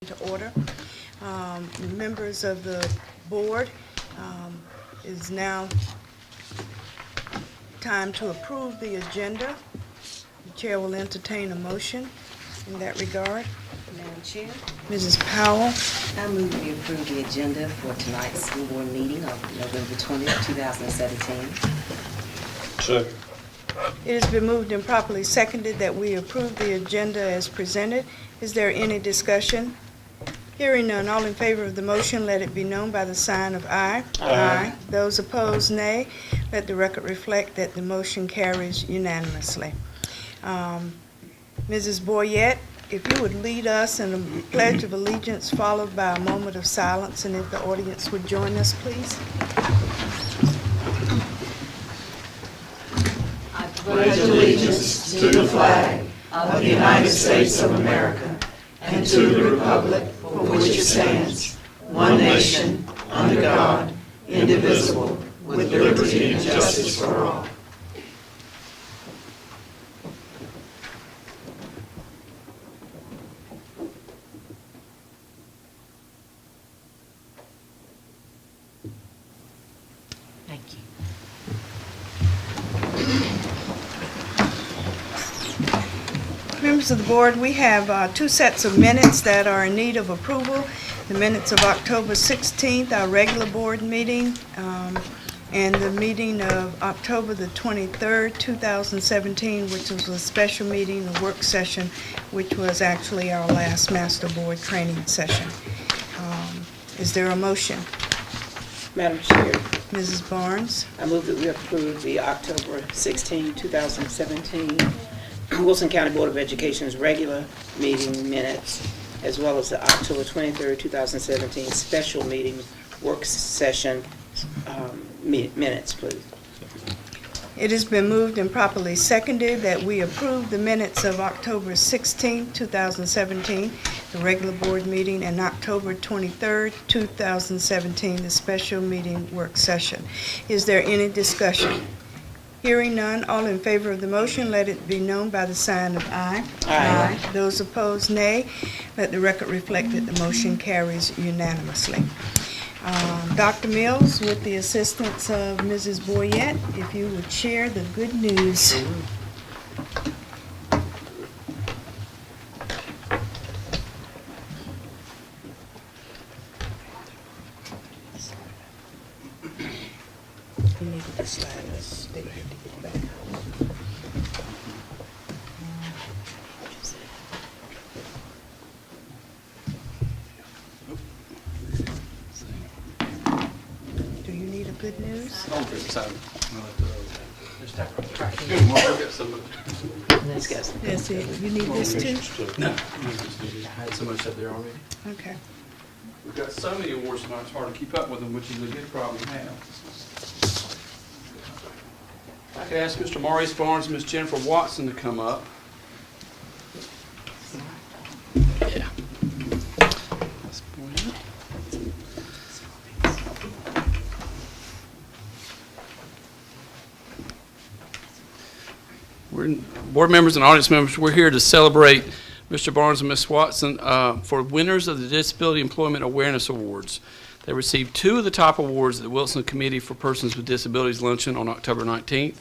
To order. Members of the board, is now time to approve the agenda. The chair will entertain a motion in that regard. Madam Chair, Mrs. Powell, I move we approve the agenda for tonight's school board meeting of November 20th, 2017. Second. it has been moved and properly seconded that we approve the agenda as presented. Is there any discussion? Hearing none, all in favor of the motion, let it be known by the sign of aye. Aye. Those opposed, nay. Let the record reflect that the motion carries unanimously. Mrs. Boyette, if you would lead us in a pledge of allegiance followed by a moment of silence, and if the audience would join us, please. I pledge allegiance to the flag of the United States of America and to the republic for which it stands, one nation, under God, indivisible, with liberty and justice for all. Thank you. Members of the board, we have two sets of minutes that are in need of approval. The minutes of October 16th, our regular board meeting, and the meeting of October the 23rd, 2017, which was a special meeting, a work session, which was actually our last master board training session. Is there a motion? Madam Chair, Mrs. Barnes? I move that we approve the October 16, 2017 Wilson County Board of Education's regular meeting minutes, as well as the October 23, 2017 special meeting work session minutes, please. It has been moved and properly seconded that we approve the minutes of October 16, 2017, the regular board meeting, and October 23, 2017, the special meeting work session. Is there any discussion? Hearing none, all in favor of the motion, let it be known by the sign of aye. Aye. Those opposed, nay. Let the record reflect that the motion carries unanimously. Dr. Mills, with the assistance of Mrs. Boyette, if you would share the good news. You need to slide this. They need to get back. Do you need a good news? I don't think so. Good morning. Got some Let's go. Yes, you need this too? No. I had so much up there already. Okay. We've got so many awards tonight, it's hard to keep up with them, which is a good problem to have. I could ask Mr. Maurice Barnes and Ms. Jennifer Watson to come up. Yeah. Let's point it. Board members and audience members, we're here to celebrate Mr. Barnes and Ms. Watson for winners of the Disability Employment Awareness Awards. They received two of the top awards at the Wilson Committee for Persons with Disabilities luncheon on October 19th.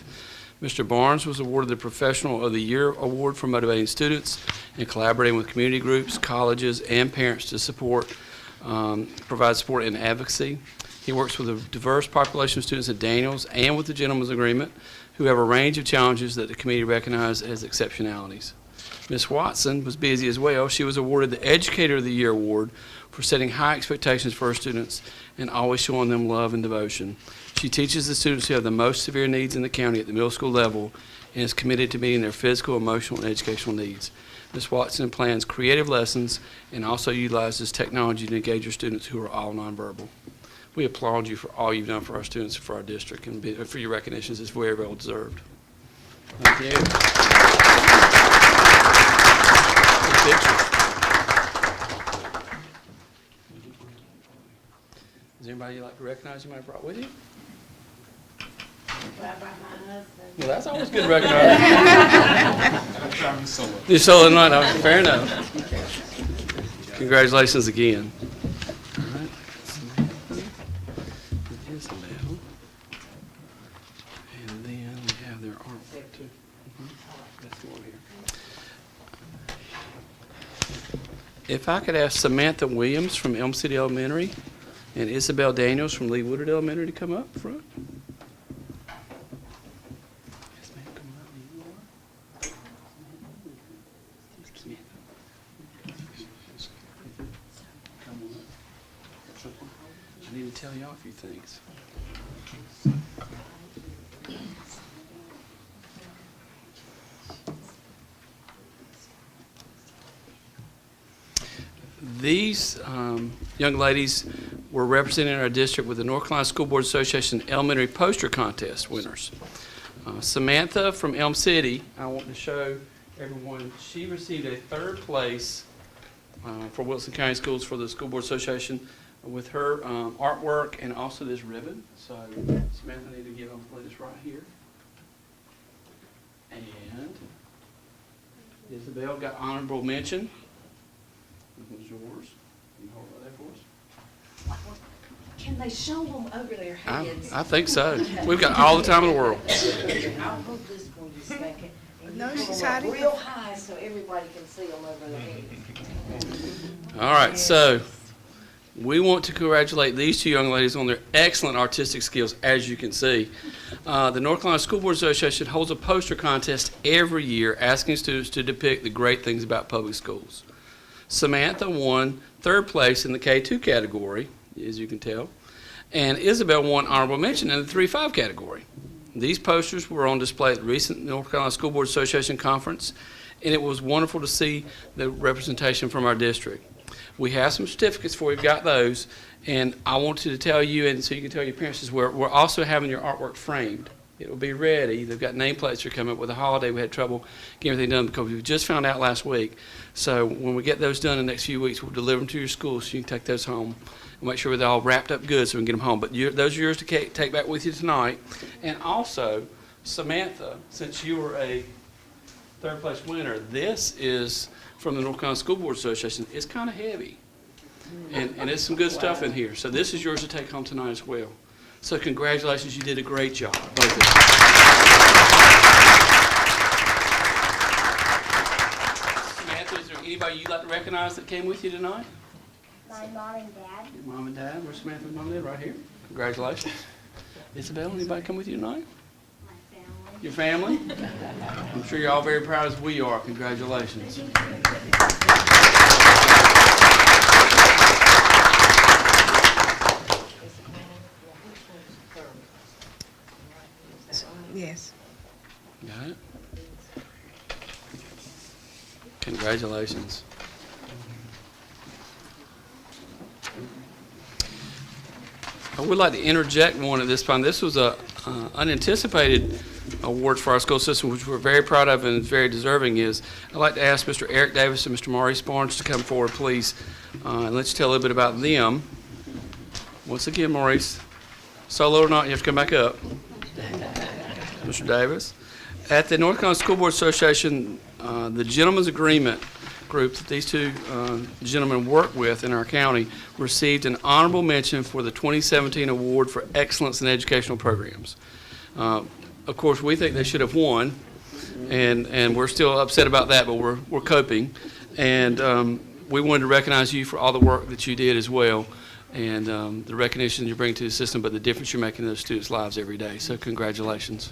Mr. Barnes was awarded the Professional of the Year Award for motivating students and collaborating with community groups, colleges, and parents to provide support and advocacy. He works with a diverse population of students at Daniels and with the Gentleman's Agreement, who have a range of challenges that the committee recognizes as exceptionalities. Ms. Watson was busy as well. She was awarded the Educator of the Year Award for setting high expectations for her students and always showing them love and devotion. She teaches the students who have the most severe needs in the county at the middle school level and is committed to meeting their physical, emotional, and educational needs. Ms. Watson plans creative lessons and also utilizes technology to engage her students who are all nonverbal. We applaud you for all you've done for our students and for our district, and for your recognitions. It's very well deserved. Thank you. Good picture. Is there anybody you'd like to recognize you might have brought with you? Well, that's always good to recognize. You're solo tonight. Fair enough. Congratulations again. All right. Isabel. And then we have their artwork too. That's the one here. If I could ask Samantha Williams from Elm City Elementary and Isabel Daniels from Lee Woodard Elementary to come up front. Yes, ma'am, come on up. Samantha. Come on up. I need to tell y'all a few things. These young ladies were representing our district with the North Carolina School Board Association Elementary Poster Contest winners. Samantha from Elm City, I want to show everyone, she received a third place for Wilson County Schools for the School Board Association with her artwork and also this ribbon. So Samantha, I need to give them this right here. And Isabel got honorable mention. This one's yours. Can you hold it there for us? Can they show them over their heads? I think so. We've got all the time in the world. I'll hold this for you a second. And No, you she's hold them up hiding. real high so everybody can see them over their heads. All right, so we want to congratulate these two young ladies on their excellent artistic skills, as you can see. The North Carolina School Board Association holds a poster contest every year asking students to depict the great things about public schools. Samantha won third place in the K2 category, as you can tell, and Isabel won honorable mention in the 3-5 category. These posters were on display at the recent North Carolina School Board Association conference, and it was wonderful to see the representation from our district. We have some certificates for you. We've got those, and I wanted to tell you, and so you can tell your parents, we're also having your artwork framed. It will be ready. They've got nameplates that are coming up. With the holiday, we had trouble getting everything done because we just found out last week. So when we get those done in the next few weeks, we'll deliver them to your school so you can take those home and make sure they're all wrapped up good so we can get them home. But those are yours to take back with you tonight. And also, Samantha, since you were a third place winner, this is from the North Carolina School Board Association. It's kind of heavy, and there's some good stuff in here. So this is yours to take home tonight as well. So congratulations, you did a great job, both of you. Samantha, is there anybody you'd like to recognize that came with you tonight? My mom and dad. Your mom and dad. Where's Samantha's mom and dad? Right here. Congratulations. Isabel, anybody come with you tonight? My family. Your family? I'm sure you're all very proud as we are. Congratulations. Yes. Got it? Congratulations. I would like to interject one at this time. This was a unanticipated award for our school system, which we're very proud of and very deserving. I'd like to ask Mr. Eric Davis and Mr. Maurice Barnes to come forward, please, and let's tell a little bit about them. Once again, Maurice, solo or not, you have to come back up. Mr. Davis. At the North Carolina School Board Association, the Gentleman's Agreement group that these two gentlemen work with in our county received an honorable mention for the 2017 Award for Excellence in Educational Programs. Of course, we think they should have won, and we're still upset about that, but we're coping. And we wanted to recognize you for all the work that you did as well, and the recognition you bring to the system, but the difference you're making in those students' lives every day. So congratulations.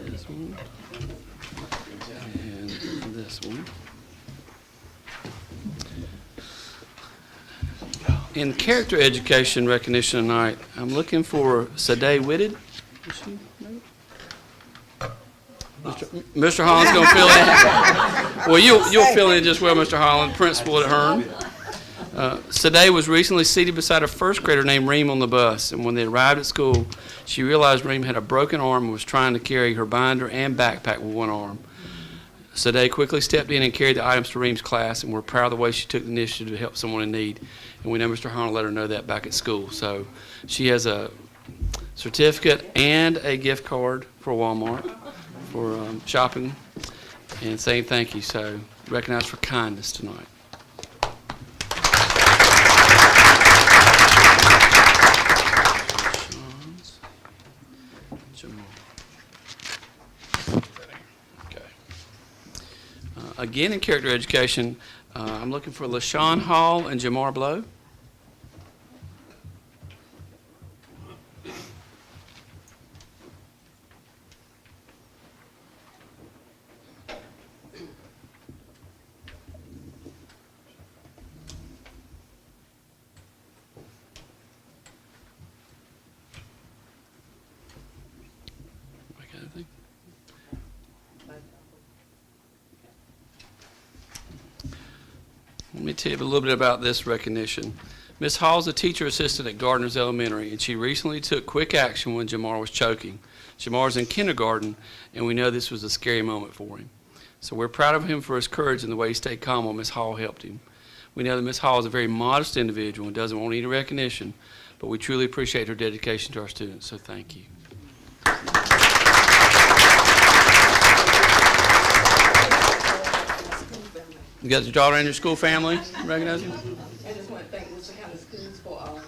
This one and this one. In character education recognition tonight, I'm looking for Sade Whitted. Is she maybe? Mr. Holland's going to fill in. Well, you'll fill in just well, Mr. Holland, principal at Hearn. Sade was recently seated beside a first grader named Reem on the bus, and when they arrived at school, she realized Reem had a broken arm and was trying to carry her binder and backpack with one arm. Sade quickly stepped in and carried the items to Reem's class, and we're proud of the way she took the initiative to help someone in need. And we know Mr. Hunter let her know that back at school. So she has a certificate and a gift card for Walmart for shopping and saying thank you. So recognized for kindness tonight. Again, in character education, I'm looking for LaShawn Hall and Jamar Blow. Let me tell you a little bit about this recognition. Ms. Hall is a teacher assistant at Gardner's Elementary, and she recently took quick action when Jamar was choking. Jamar's in kindergarten, and we know this was a scary moment for him. So we're proud of him for his courage and the way he stayed calm while Ms. Hall helped him. We know that Ms. Hall is a very modest individual and doesn't want any recognition, but we truly appreciate her dedication to our students, so thank you. You got your daughter and your school family recognizing? I just want to thank Mr. County Schools for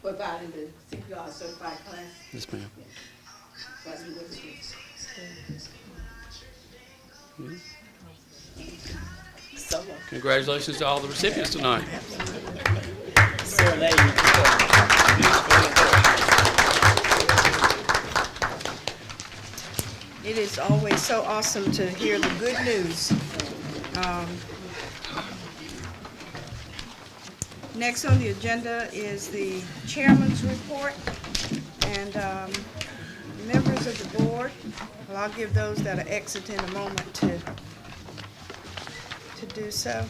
providing the CPR certified class. Yes, ma'am. Congratulations to all the recipients tonight. It is always so awesome to hear the good news. Next on the agenda is the chairman's report, and members of the board. Well, I'll give those that are exiting a moment to do so.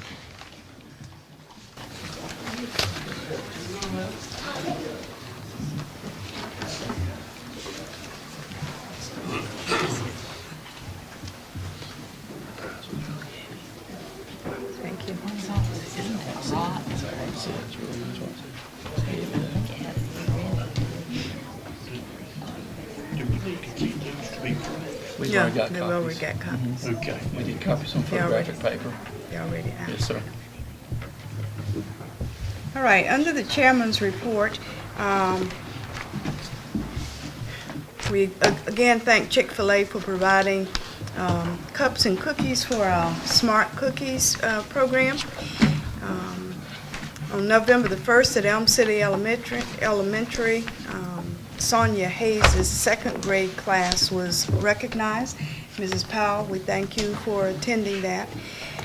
Thank you. We've Yeah, already got they've copies. already got copies. Okay, we need copies on Yeah, already. photographic paper. They already have. Yes, sir. All right, under the chairman's report, we again thank Chick-fil-A for providing cups and cookies for our Smart Cookies program. On November the 1st at Elm City Elementary, Sonia Hayes' second grade class was recognized. Mrs. Powell, we thank you for attending that.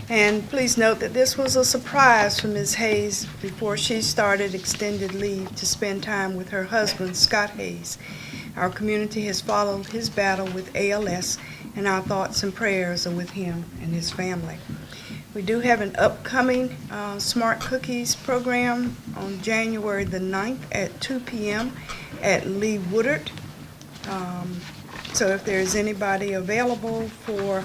And please note that this was a surprise for Ms. Hayes before she started extended leave to spend time with her husband, Scott Hayes. Our community has followed his battle with ALS, and our thoughts and prayers are with him and his family. We do have an upcoming Smart Cookies program on January the 9th at 2 p.m. at Lee Woodard. So if there's anybody available for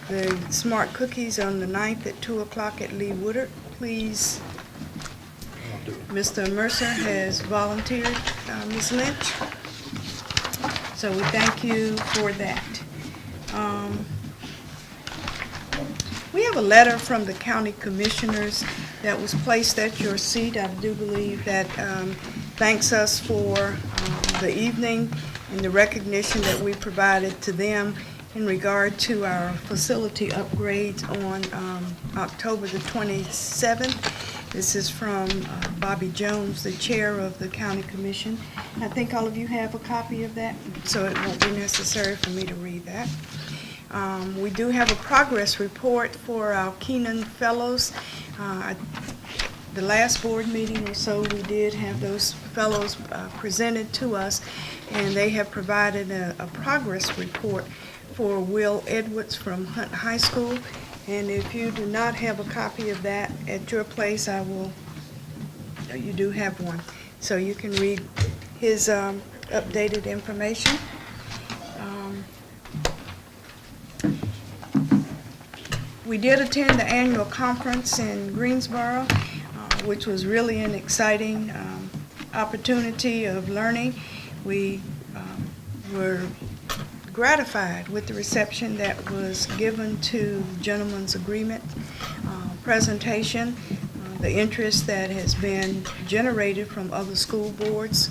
the Smart Cookies on the 9th at 2 o'clock at Lee Woodard, please. Mr. Mercer has volunteered, Ms. Lynch. So we thank you for that. We have a letter from the county commissioners that was placed at your seat. I do believe that thanks us for the evening and the recognition that we provided to them in regard to our facility upgrades on October the 27th. This is from Bobby Jones, the chair of the county commission. I think all of you have a copy of that, so it won't be necessary for me to read that. We do have a progress report for our Keenan Fellows. The last board meeting or so, we did have those fellows presented to us, and they have provided a progress report for Will Edwards from Hunt High School. And if you do not have a copy of that at your place, you do have one. So you can read his updated information. We did attend the annual conference in Greensboro, which was really an exciting opportunity of learning. We were gratified with the reception that was given to the gentleman's agreement presentation, the interest that has been generated from other school boards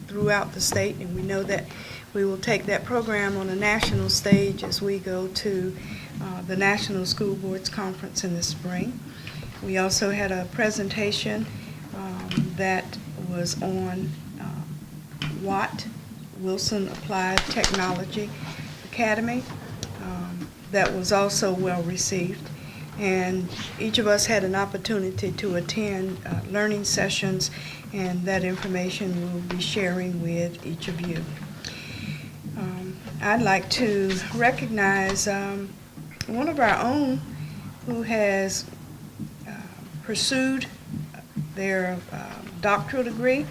throughout the state, and we know that we will take that program on a national stage as we go to the National School Boards Conference in the spring. We also had a presentation that was on WAT, Wilson Applied Technology Academy, that was also well received. And each of us had an opportunity to attend learning sessions, and that information we'll be sharing with each of you. I'd like to recognize one of our own who has pursued their doctoral degree,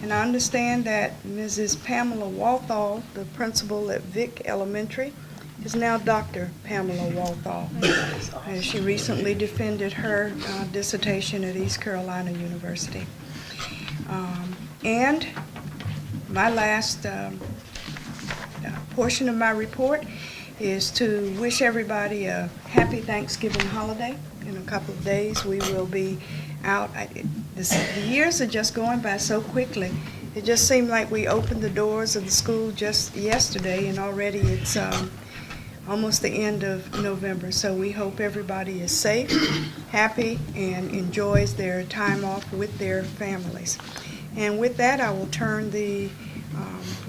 and I understand that Mrs. Pamela Walthall, the principal at Vic Elementary, is now Dr. Pamela Walthall. And she recently defended her dissertation at East Carolina University. And my last portion of my report is to wish everybody a happy Thanksgiving holiday. In a couple of days, we will be out. The years are just going by so quickly. It just seemed like we opened the doors of the school just yesterday, and already it's almost the end of November. So we hope everybody is safe, happy, and enjoys their time off with their families. And with that, I will turn the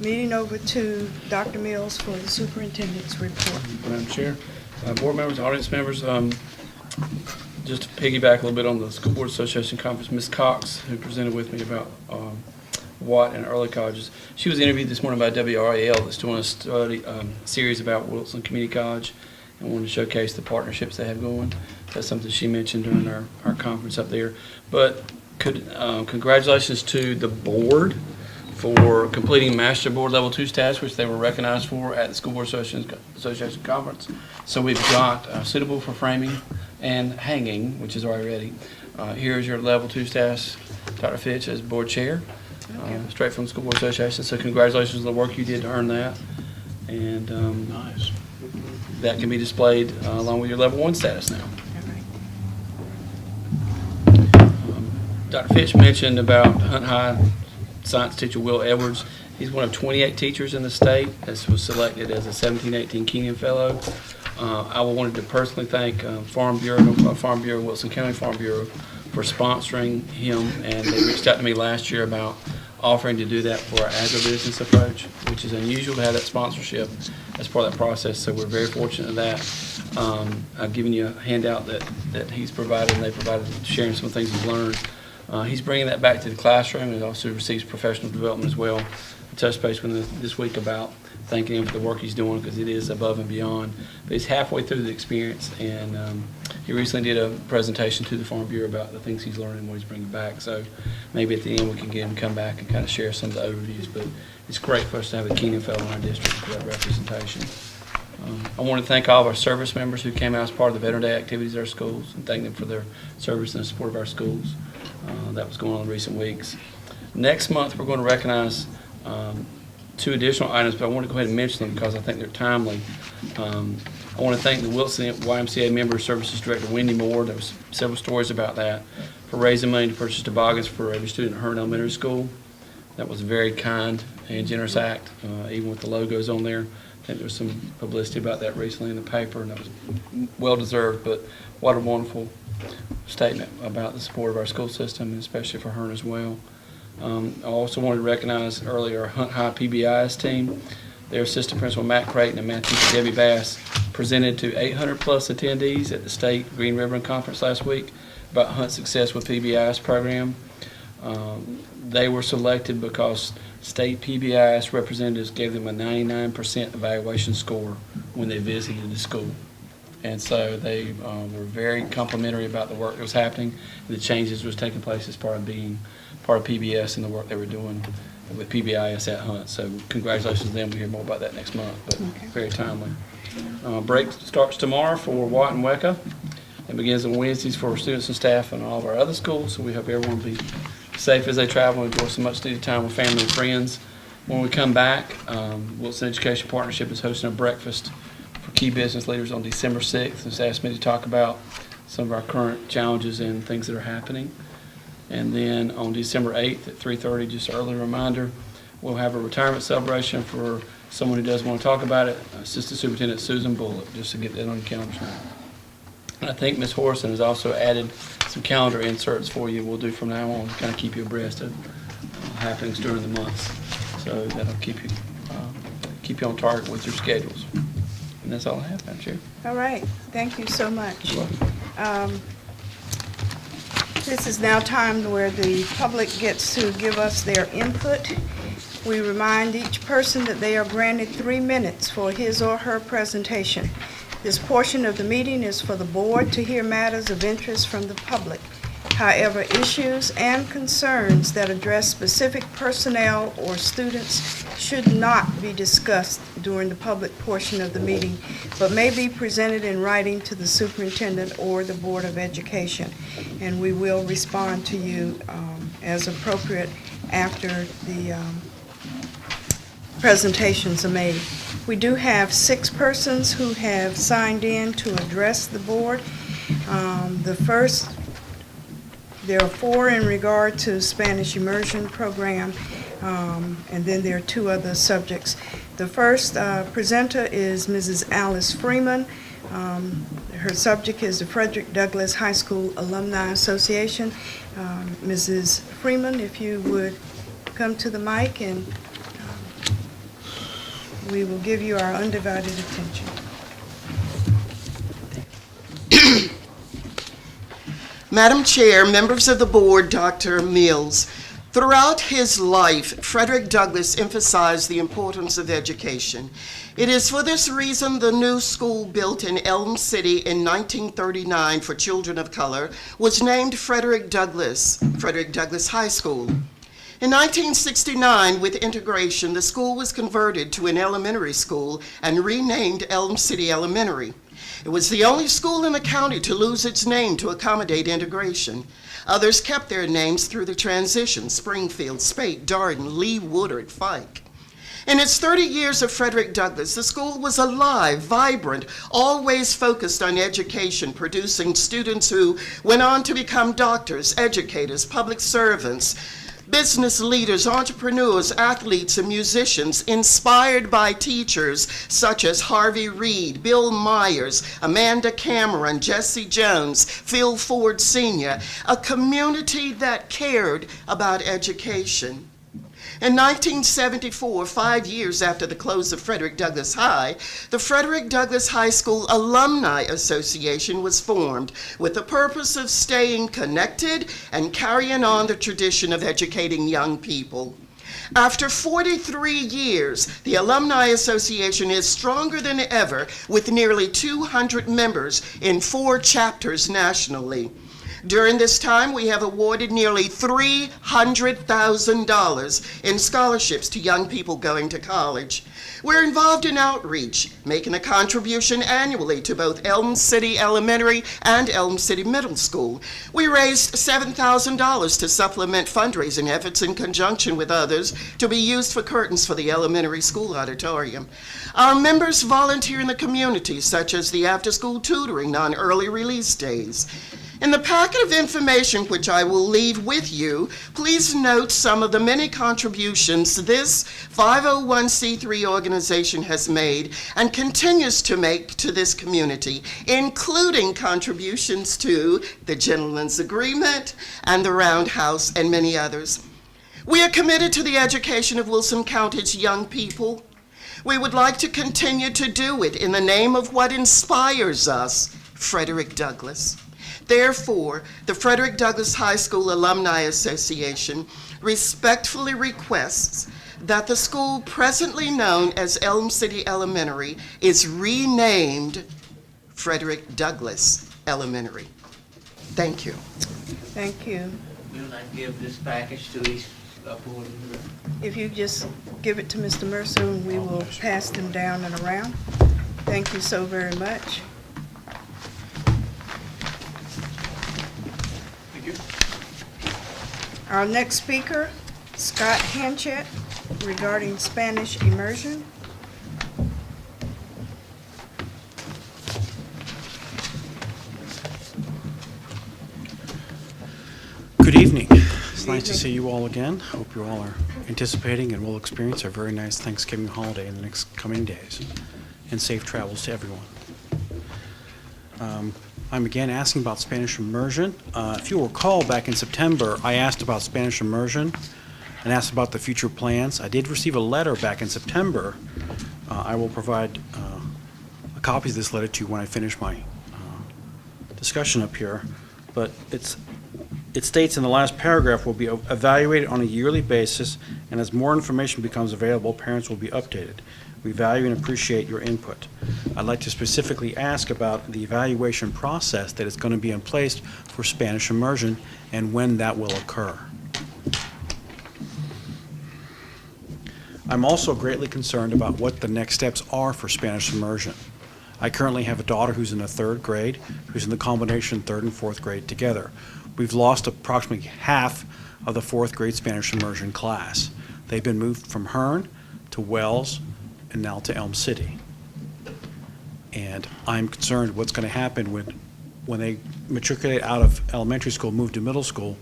meeting over to Dr. Mills for the superintendent's report. Madam Chair, board members, audience members, just to piggyback a little bit on the School Board Association conference, Ms. Cox, who presented with me about Watt and early colleges, she was interviewed this morning by WRAL that's doing a study series about Wilson Community College, and wanted to showcase the partnerships they have going. That's something she mentioned during our conference up there. But congratulations to the board for completing Master Board Level 2 status, which they were recognized for at the School Board Association Conference. So we've got suitable for framing and hanging, which is already ready. Here's your Level 2 status, Dr. Fitch, as Board Chair, straight from the School Board Association. So congratulations on the work you did to earn that. And nice. That can be displayed along with your Level 1 status now. Dr. Fitch mentioned about Hunt High science teacher Will Edwards. He's one of 28 teachers in the state. This was selected as a 1718 Kenyon Fellow. I wanted to personally thank Farm Bureau, Wilson County Farm Bureau, for sponsoring him, and they reached out to me last year about offering to do that for our agribusiness approach, which is unusual to have that sponsorship as part of that process, so we're very fortunate in that. I've given you a handout that he's provided, and they provided, sharing some things he's learned. He's bringing that back to the classroom, and also receives professional development as well. I touched base with him this week about thanking him for the work he's doing, because it is above and beyond. But he's halfway through the experience, and he recently did a presentation to the Farm Bureau about the things he's learning and what he's bringing back. So maybe at the end we can get him to come back and kind of share some of the overviews. But it's great for us to have a Kenyon Fellow in our district for that representation. I want to thank all of our service members who came out as part of the Veteran Day activities at our schools, and thank them for their service and support of our schools. That was going on in recent weeks. Next month, we're going to recognize 2 additional items, but I want to go ahead and mention them because I think they're timely. I want to thank the Wilson YMCA Member Services Director, Wendy Moore. There was several stories about that, for raising money to purchase toboggans for every student at Hearn Elementary School. That was a very kind and generous act, even with the logos on there. I think there was some publicity about that recently in the paper, and that was well-deserved, but what a wonderful statement about the support of our school system, and especially for Hearn as well. I also wanted to recognize earlier our Hunt High PBIS team. Their assistant principal, Matt Creighton, and math teacher, Debbie Bass, presented to 800-plus attendees at the State Green Ribbon Conference last week about Hunt's success with PBIS program. They were selected because state PBIS representatives gave them a 99% evaluation score when they visited the school. And so they were very complimentary about the work that was happening, and the changes that was taking place as part of being part of PBS and the work they were doing with PBIS at Hunt. So congratulations to them. We'll hear more about that next month, but very timely. Break starts tomorrow for Watt and Weka. It begins on Wednesdays for students and staff in all of our other schools, so we hope everyone will be safe as they travel and enjoy some much-needed time with family and friends. When we come back, Wilson Education Partnership is hosting a breakfast for key business leaders on December 6th. It's asked me to talk about some of our current challenges and things that are happening. And then on December 8th at 3:30, just an early reminder, we'll have a retirement celebration for someone who does want to talk about it, Assistant Superintendent Susan Bullock, just to get that on your calendar now. And I think Ms. Horrison has also added some calendar inserts for you we'll do from now on to kind of keep you abreast of happenings during the months. So that'll keep you on target with your schedules. And that's all I have, Madam Chair. All right, thank you so much. You're welcome. This is now time where the public gets to give us their input. We remind each person that they are granted 3 minutes for his or her presentation. This portion of the meeting is for the board to hear matters of interest from the public. However, issues and concerns that address specific personnel or students should not be discussed during the public portion of the meeting, but may be presented in writing to the superintendent or the Board of Education. And we will respond to you as appropriate after the presentations are made. We do have 6 persons who have signed in to address the board. There are 4 in regard to Spanish immersion program, and then there are 2 other subjects. The first presenter is Mrs. Alice Freeman. Her subject is the Frederick Douglass High School Alumni Association. Mrs. Freeman, if you would come to the mic, and we will give you our undivided attention. Madam Chair, members of the board, Dr. Mills, throughout his life, Frederick Douglass emphasized the importance of education. It is for this reason the new school built in Elm City in 1939 for children of color was named Frederick Douglass High School. In 1969, with integration, the school was converted to an elementary school and renamed Elm City Elementary. It was the only school in the county to lose its name to accommodate integration. Others kept their names through the transition: Springfield, Spate, Darden, Lee, Woodard, Fike. In its 30 years of Frederick Douglass, the school was alive, vibrant, always focused on education, producing students who went on to become doctors, educators, public servants, business leaders, entrepreneurs, athletes, and musicians, inspired by teachers such as Harvey Reid, Bill Myers, Amanda Cameron, Jesse Jones, Phil Ford Sr., a community that cared about education. In 1974, 5 years after the close of Frederick Douglass High, the Frederick Douglass High School Alumni Association was formed with the purpose of staying connected and carrying on the tradition of educating young people. After 43 years, the Alumni Association is stronger than ever, with nearly 200 members in 4 chapters nationally. During this time, we have awarded nearly $300,000 in scholarships to young people going to college. We're involved in outreach, making a contribution annually to both Elm City Elementary and Elm City Middle School. We raised $7,000 to supplement fundraising efforts in conjunction with others to be used for curtains for the elementary school auditorium. Our members volunteer in the community, such as the after-school tutoring on early release days. In the packet of information which I will leave with you, please note some of the many contributions this 501c3 organization has made and continues to make to this community, including contributions to the Gentleman's Agreement and the Roundhouse and many others. We are committed to the education of Wilson County's young people. We would like to continue to do it in the name of what inspires us, Frederick Douglass. Therefore, the Frederick Douglass High School Alumni Association respectfully requests that the school presently known as Elm City Elementary is renamed Frederick Douglass Elementary. Thank you. Thank you. Will I give this package to each board member? If you just give it to Mr. Mercer, and we will pass them down and around. Thank you so very much. Thank you. Our next speaker, Scott Hanchett, regarding Spanish immersion. Good evening. It's nice to evening. see you all again. Hope you all are anticipating and will experience a very nice Thanksgiving holiday in the next coming days. And safe travels to everyone. I'm again asking about Spanish immersion. If you will recall, back in September, I asked about Spanish immersion and asked about the future plans. I did receive a letter back in September. I will provide a copy of this letter to you when I finish my discussion up here. But it states in the last paragraph, will be evaluated on a yearly basis, and as more information becomes available, parents will be updated. We value and appreciate your input. I'd like to specifically ask about the evaluation process that is going to be in place for Spanish immersion and when that will occur. I'm also greatly concerned about what the next steps are for Spanish immersion. I currently have a daughter who's in the 3rd grade, who's in the combination 3rd and 4th grade together. We've lost approximately half of the 4th grade Spanish immersion class. They've been moved from Hearn to Wells and now to Elm City. And I'm concerned what's going to happen when they matriculate out of elementary school, move to middle school.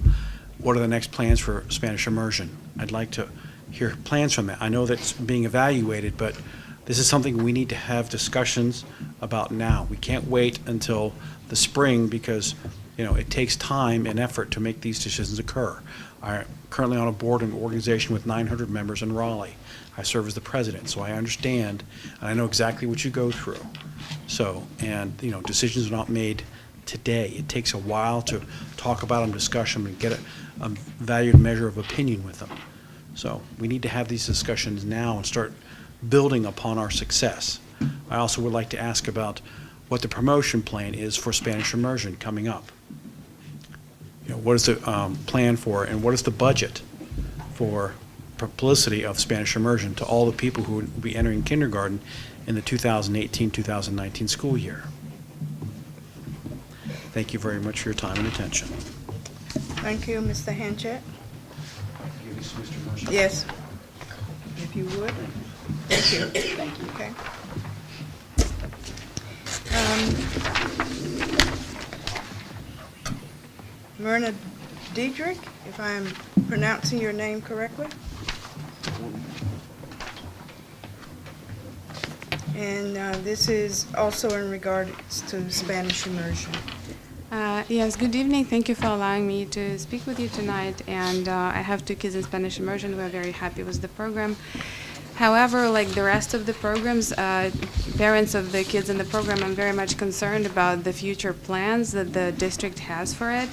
What are the next plans for Spanish immersion? I'd like to hear plans from that. I know that's being evaluated, but this is something we need to have discussions about now. We can't wait until the spring because, you know, it takes time and effort to make these decisions occur. I'm currently on a board and organization with 900 members in Raleigh. I serve as the president, so I understand and I know exactly what you go through. So, and, you know, decisions are not made today. It takes a while to talk about them, discuss them, and get a valued measure of opinion with them. So we need to have these discussions now and start building upon our success. I also would like to ask about what the promotion plan is for Spanish immersion coming up. You know, what is the plan for, and what is the budget for publicity of Spanish immersion to all the people who will be entering kindergarten in the 2018-2019 school year? Thank you very much for your time and attention. Thank you, Mr. Hanchett. Give this to Mr. Mercer. Yes, if you would. Thank you. Thank you. Okay. Myrna Diedrich, if I'm pronouncing your name correctly. And this is also in regards to Spanish immersion. Yes, good evening. Thank you for allowing me to speak with you tonight. And I have 2 kids in Spanish immersion. We're very happy with the program. However, like the rest of the programs, parents of the kids in the program, I'm very much concerned about the future plans that the district has for it.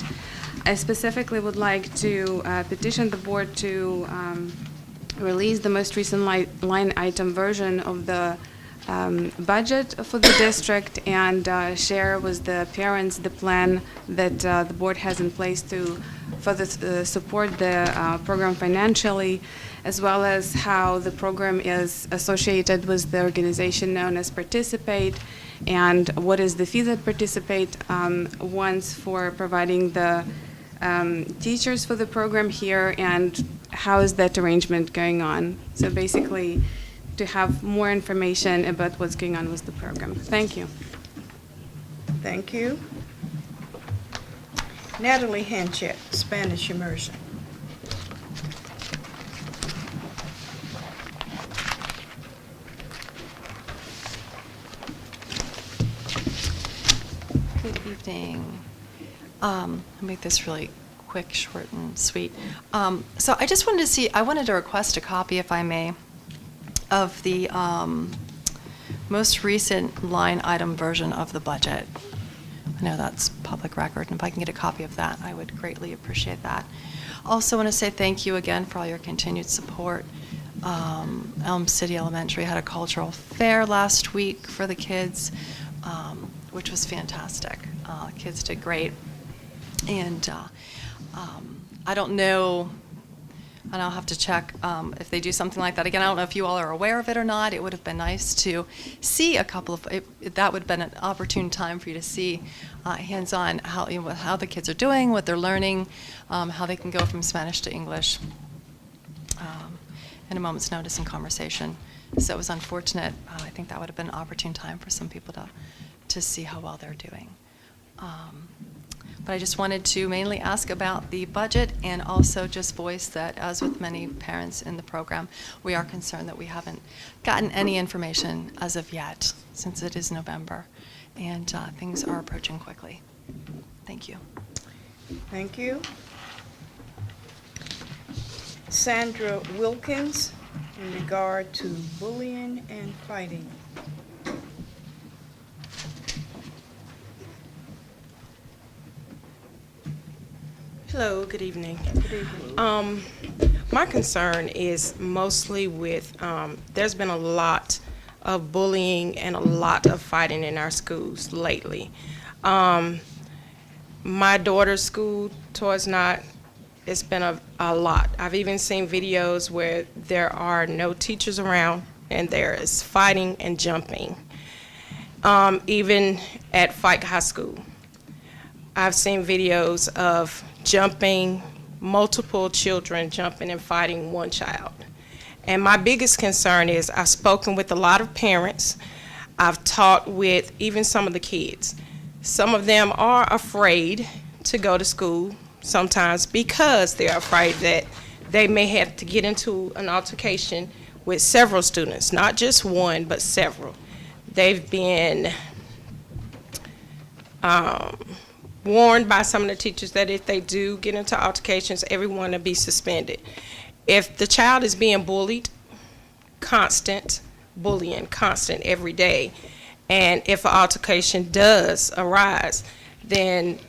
I specifically would like to petition the board to release the most recent line item version of the budget for the district and share with the parents the plan that the board has in place to further support the program financially, as well as how the program is associated with the organization known as Participate, and what is the fee that Participate wants for providing the teachers for the program here, and how is that arrangement going on. So basically, to have more information about what's going on with the program. Thank you. Thank you. Natalie Hanchett, Spanish immersion. Good evening. I'll make this really quick, short, and sweet. So I just wanted to see, I wanted to request a copy, if I may, of the most recent line item version of the budget. I know that's public record, and if I can get a copy of that, I would greatly appreciate that. Also want to say thank you again for all your continued support. Elm City Elementary had a cultural fair last week for the kids, which was fantastic. Kids did great. And I don't know and I'll have to check if they do something like that. Again, I don't know if you all are aware of it or not. It would have been nice to see a couple of, that would have been an opportune time for you to see hands-on how the kids are doing, what they're learning, how they can go from Spanish to English in a moment's notice and conversation. So it was unfortunate. I think that would have been an opportune time for some people to see how well they're doing. But I just wanted to mainly ask about the budget and also just voice that, as with many parents in the program, we are concerned that we haven't gotten any information as of yet, since it is November, and things are approaching quickly. Thank you. Thank you. Sandra Wilkins, in regard to bullying and fighting. Hello, good evening. Good evening. My concern is mostly with, there's been a lot of bullying and a lot of fighting in our schools lately. My daughter's school, Toys Not, it's been a lot. I've even seen videos where there are no teachers around and there is fighting and jumping. Even at Fike High School, I've seen videos of jumping, multiple children jumping and fighting one child. And my biggest concern is I've spoken with a lot of parents. I've talked with even some of the kids. Some of them are afraid to go to school sometimes because they're afraid that they may have to get into an altercation with several students, not just one, but several. They've been warned by some of the teachers that if they do get into altercations, everyone will be suspended. If the child is being bullied, constant bullying, constant every day, and if an altercation does arise, then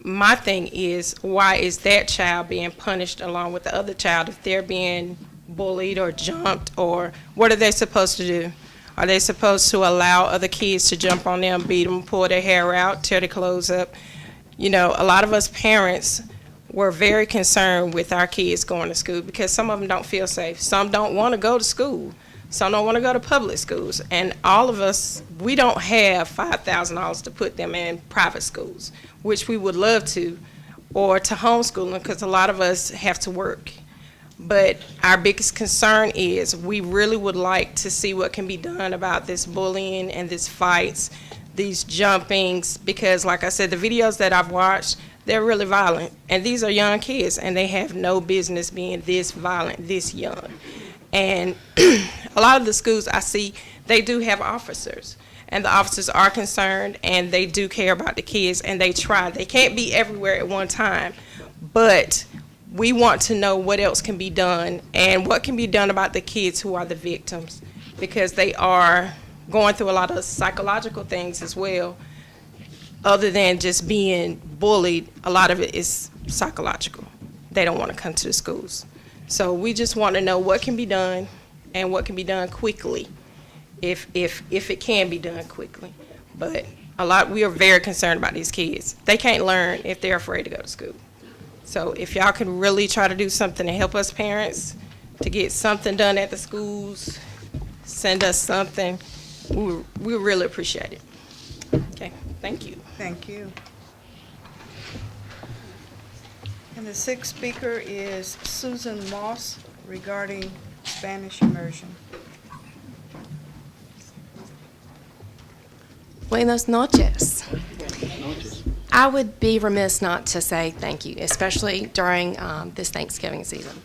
my thing is, why is that child being punished along with the other child if they're being bullied or jumped, or what are they supposed to do? Are they supposed to allow other kids to jump on them, beat them, pull their hair out, tear their clothes up? You know, a lot of us parents were very concerned with our kids going to school because some of them don't feel safe. Some don't want to go to school. Some don't want to go to public schools. And all of us, we don't have $5,000 to put them in private schools, which we would love to, or to homeschool them because a lot of us have to work. But our biggest concern is we really would like to see what can be done about this bullying and these fights, these jumpings, because like I said, the videos that I've watched, they're really violent. And these are young kids, and they have no business being this violent, this young. And a lot of the schools I see, they do have officers. And the officers are concerned, and they do care about the kids, and they try. They can't be everywhere at one time. But we want to know what else can be done and what can be done about the kids who are the victims, because they are going through a lot of psychological things as well. Other than just being bullied, a lot of it is psychological. They don't want to come to the schools. So we just want to know what can be done and what can be done quickly, if it can be done quickly. But we are very concerned about these kids. They can't learn if they're afraid to go to school. So if y'all can really try to do something to help us parents to get something done at the schools, send us something, we really appreciate it. Okay, thank you. Thank you. And the sixth speaker is Susan Moss regarding Spanish immersion. Buenas noches. I would be remiss not to say thank you, especially during this Thanksgiving season.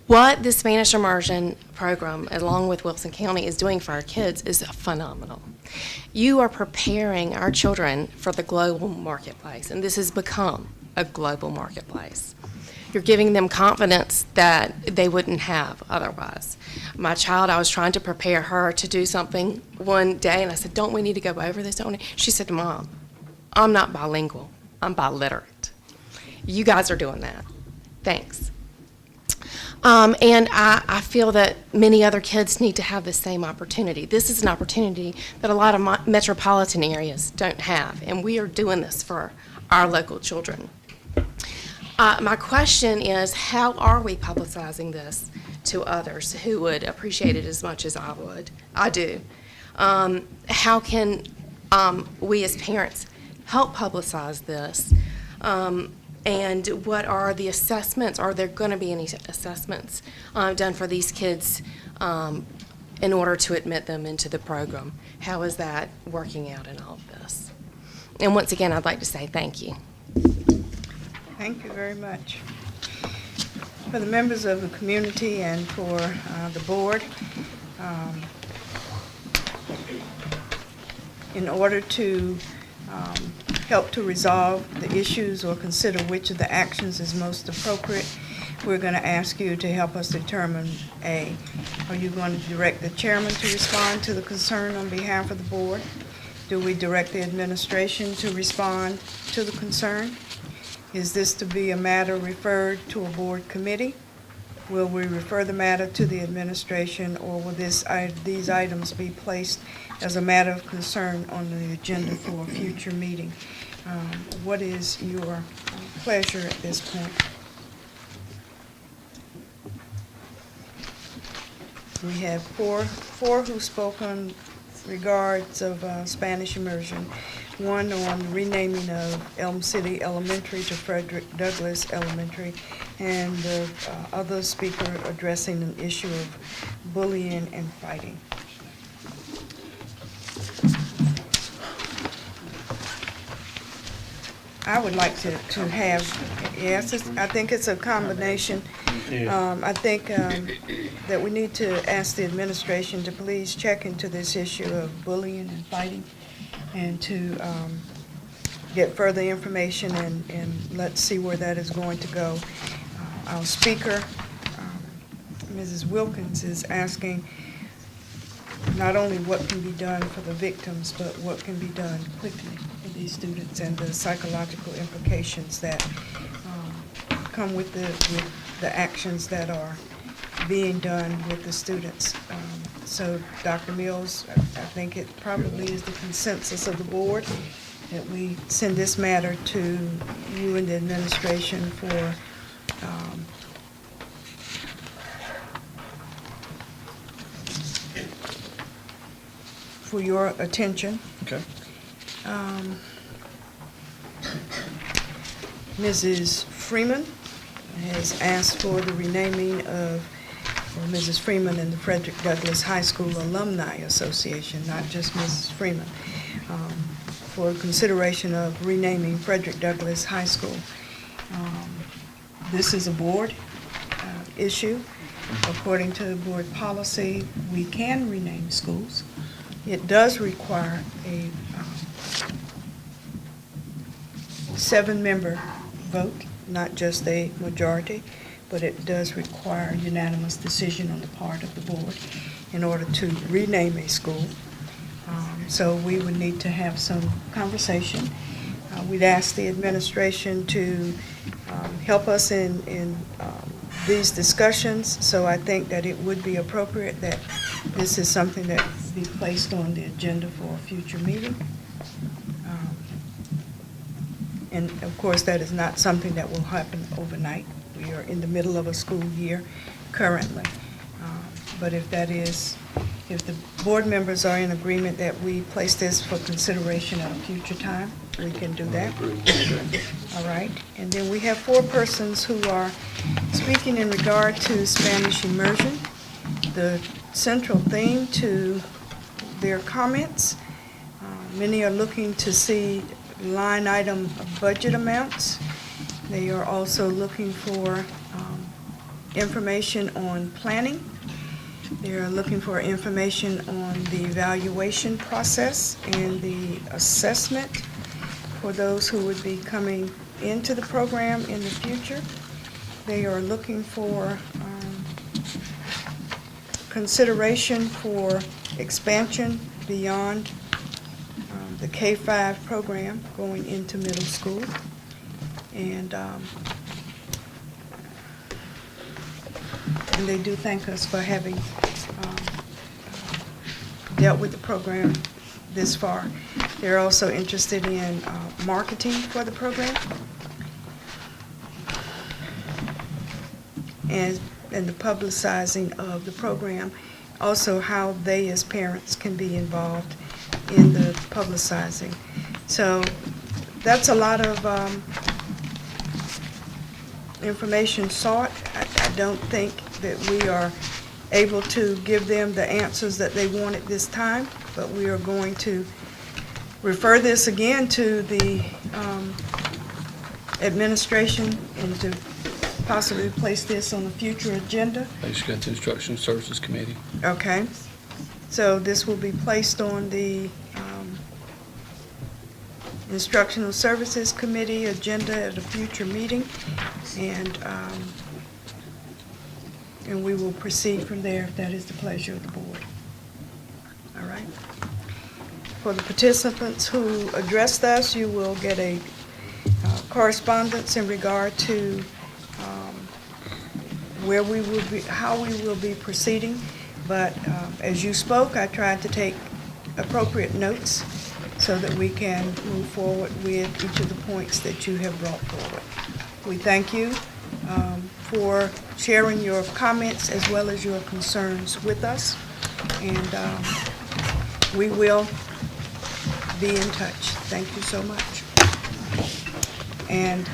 What the Spanish immersion program, along with Wilson County, is doing for our kids is phenomenal. You are preparing our children for the global marketplace, and this has become a global marketplace. You're giving them confidence that they wouldn't have otherwise. My child, I was trying to prepare her to do something one day, and I said, don't we need to go over this? Don't we? She said, Mom, I'm not bilingual, I'm biliterate. You guys are doing that. Thanks. And I feel that many other kids need to have the same opportunity. This is an opportunity that a lot of metropolitan areas don't have, and we are doing this for our local children. My question is, how are we publicizing this to others who would appreciate it as much as I would? I do. How can we as parents help publicize this? And what are the assessments? Are there going to be any assessments done for these kids in order to admit them into the program? How is that working out in all of this? And once again, I'd like to say thank you. Thank you very much. For the members of the community and for the board, in order to help to resolve the issues or consider which of the actions is most appropriate, we're going to ask you to help us determine, A, are you going to direct the chairman to respond to the concern on behalf of the board? Do we direct the administration to respond to the concern? Is this to be a matter referred to a board committee? Will we refer the matter to the administration, or will these items be placed as a matter of concern on the agenda for a future meeting? What is your pleasure at this point? We have four who spoke on regards of Spanish immersion, one on renaming of Elm City Elementary to Frederick Douglass Elementary, and the other speaker addressing an issue of bullying and fighting. I would like to have, yes, I think it's a combination. I think that we need to ask the administration to please check into this issue of bullying and fighting, and to get further information, and let's see where that is going to go. Our speaker, Mrs. Wilkins, is asking not only what can be done for the victims, but what can be done quickly for these students, and the psychological implications that come with the actions that are being done with the students. So, Dr. Mills, I think it probably is the consensus of the board that we send this matter to you and the administration for your attention. Okay. Mrs. Freeman has asked for the renaming of Mrs. Freeman and the Frederick Douglass High School Alumni Association, not just Mrs. Freeman, for consideration of renaming Frederick Douglass High School. This is a board issue. According to board policy, we can rename schools. It does require a 7-member vote, not just a majority, but it does require unanimous decision on the part of the board in order to rename a school. So we would need to have some conversation. We'd ask the administration to help us in these discussions, so I think that it would be appropriate that this is something that be placed on the agenda for a future meeting. And of course, that is not something that will happen overnight. We are in the middle of a school year currently. But if the board members are in agreement that we place this for consideration at a future time, we can do that. All right. And then we have 4 persons who are speaking in regard to Spanish immersion. The central theme to their comments, many are looking to see line item budget amounts. They are also looking for information on planning. They are looking for information on the evaluation process and the assessment for those who would be coming into the program in the future. They are looking for consideration for expansion beyond the K-5 program going into middle school. And they do thank us for having dealt with the program this far. They're also interested in marketing for the program. and the publicizing of the program. Also, how they as parents can be involved in the publicizing. So that's a lot of information sought. I don't think that we are able to give them the answers that they want at this time, but we are going to refer this again to the administration and to possibly place this on a future agenda. They just got the Instructional Services Committee. Okay. So this will be placed on the Instructional Services Committee agenda at a future meeting, and we will proceed from there if that is the pleasure of the board. All right. For the participants who addressed us, you will get a correspondence in regard to where we will be, how we will be proceeding. But as you spoke, I tried to take appropriate notes so that we can move forward with each of the points that you have brought forward. We thank you for sharing your comments as well as your concerns with us, and we will be in touch. Thank you so much. And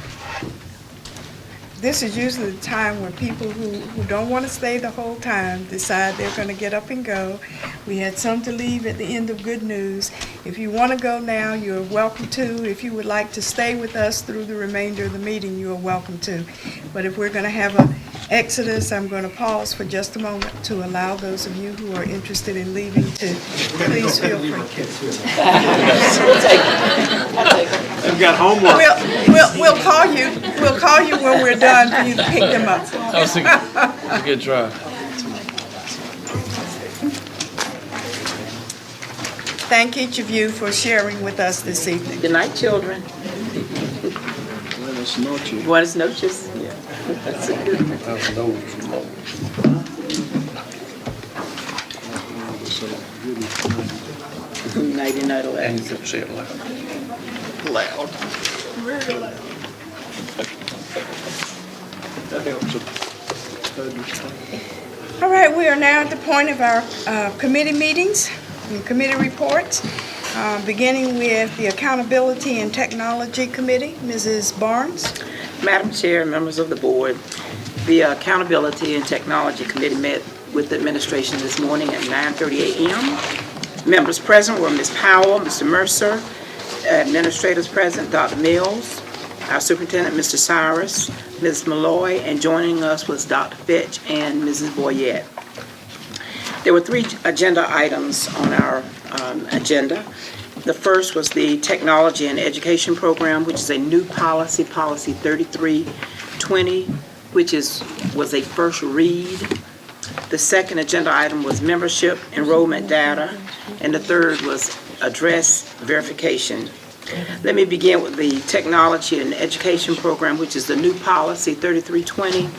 this is usually the time when people who don't want to stay the whole time decide they're going to get up and go. We had some to leave at the end of good news. If you want to go now, you're welcome to. If you would like to stay with us through the remainder of the meeting, you are welcome to. But if we're going to have an exodus, I'm going to pause for just a moment to allow those of you who are interested in leaving to please feel free. I've got homework. We'll call you. We'll call you when we're done for you to pick them up. That was a good try. Thank each of you for sharing with us this evening. Good night, children. Buenas noches. Yeah. That's a good one. Nighty night away. And you say it loud. Loud. Very loud. That helps. All right, we are now at the point of our committee meetings and committee reports, beginning with the Accountability and Technology Committee. Mrs. Barnes. Madam Chair, members of the board, the Accountability and Technology Committee met with the administration this morning at 9:30 a.m. Members present were Ms. Powell, Mr. Mercer, administrators present, Dr. Mills, our superintendent, Mr. Cyrus, Ms. Malloy, and joining us was Dr. Fitch and Mrs. Boyette. There were 3 agenda items on our agenda. The first was the Technology and Education Program, which is a new policy, Policy 3320, which was a first read. The second agenda item was membership enrollment data, and the third was address verification. Let me begin with the Technology and Education Program, which is the new policy 3320,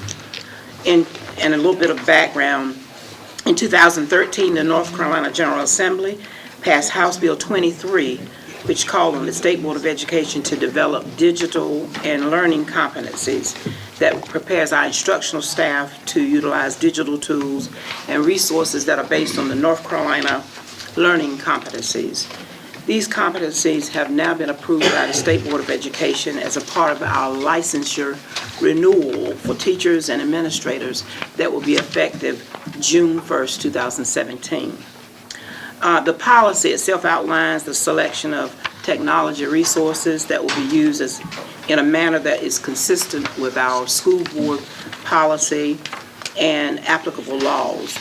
and a little bit of background. In 2013, the North Carolina General Assembly passed House Bill 23, which called on the State Board of Education to develop digital and learning competencies that prepares our instructional staff to utilize digital tools and resources that are based on the North Carolina learning competencies. These competencies have now been approved by the State Board of Education as a part of our licensure renewal for teachers and administrators that will be effective June 1st, 2017. The policy itself outlines the selection of technology resources that will be used in a manner that is consistent with our school board policy and applicable laws.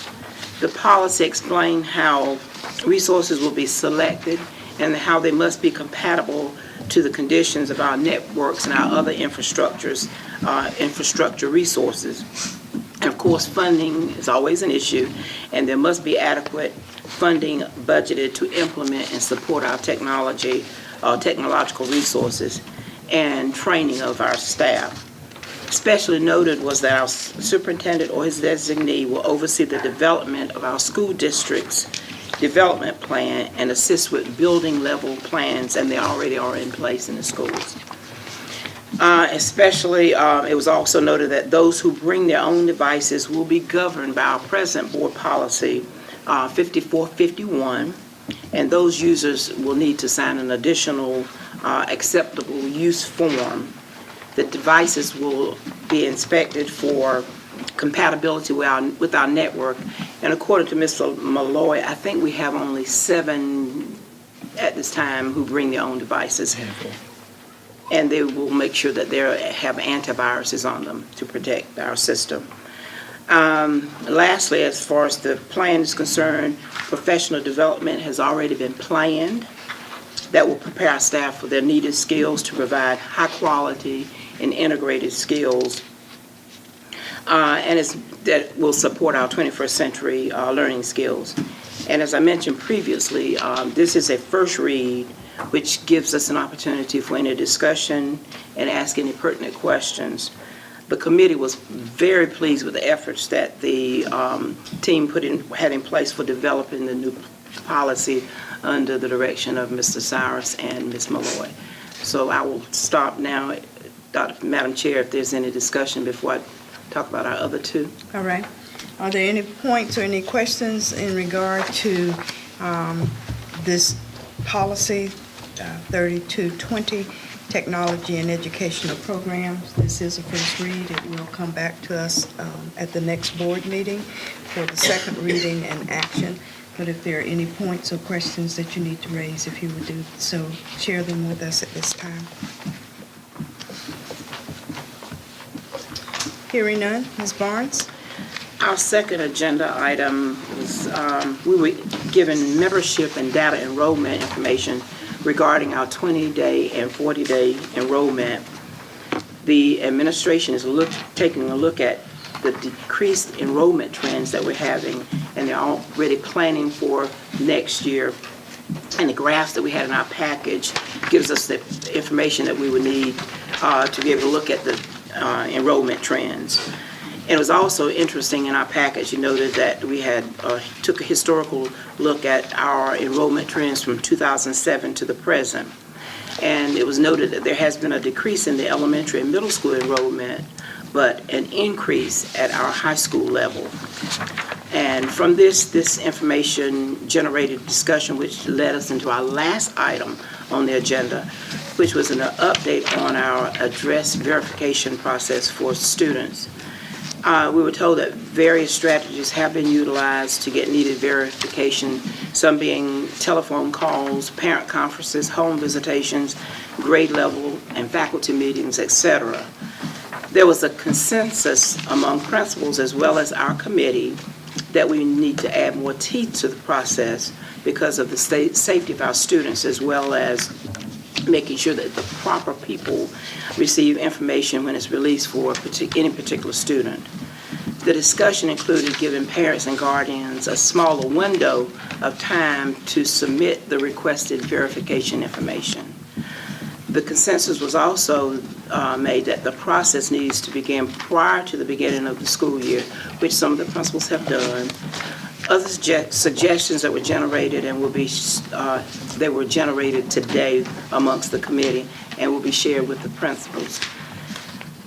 The policy explains how resources will be selected and how they must be compatible to the conditions of our networks and our other infrastructure resources. And of course, funding is always an issue, and there must be adequate funding budgeted to implement and support our technological resources and training of our staff. Especially noted was that our superintendent or his designee will oversee the development of our school district's development plan and assist with building level plans, and they already are in place in the schools. Especially, it was also noted that those who bring their own devices will be governed by our present board policy 5451, and those users will need to sign an additional acceptable use form. The devices will be inspected for compatibility with our network, and according to Mr. Malloy, I think we have only 7 at this time who bring their own devices. And they will make sure that they have antiviruses on them to protect our system. Lastly, as far as the plan is concerned, professional development has already been planned that will prepare our staff for their needed skills to provide high quality and integrated skills, and that will support our 21st century learning skills. And as I mentioned previously, this is a first read, which gives us an opportunity for any discussion and ask any pertinent questions. The committee was very pleased with the efforts that the team had in place for developing the new policy under the direction of Mr. Cyrus and Ms. Malloy. So I will stop now, Madam Chair, if there's any discussion before I talk about our other 2. All right. Are there any points or any questions in regard to this policy 3220, technology and educational programs? This is a first read. It will come back to us at the next board meeting for the second reading and action. But if there are any points or questions that you need to raise, if you would do so, share them with us at this time. Hearing none, Ms. Barnes? Our second agenda item was we were given membership and data enrollment information regarding our 20-day and 40-day enrollment. The administration is taking a look at the decreased enrollment trends that we're having, and they're already planning for next year. And the graphs that we had in our package gives us the information that we would need to be able to look at the enrollment trends. It was also interesting in our package, you noted that we had took a historical look at our enrollment trends from 2007 to the present. And it was noted that there has been a decrease in the elementary and middle school enrollment, but an increase at our high school level. And from this information generated discussion, which led us into our last item on the agenda, which was an update on our address verification process for students. We were told that various strategies have been utilized to get needed verification, some being telephone calls, parent conferences, home visitations, grade level and faculty meetings, etc. There was a consensus among principals as well as our committee that we need to add more teeth to the process because of the safety of our students, as well as making sure that the proper people receive information when it's released for any particular student. The discussion included giving parents and guardians a smaller window of time to submit the requested verification information. The consensus was also made that the process needs to begin prior to the beginning of the school year, which some of the principals have done. Other suggestions that were generated and they were generated today amongst the committee and will be shared with the principals.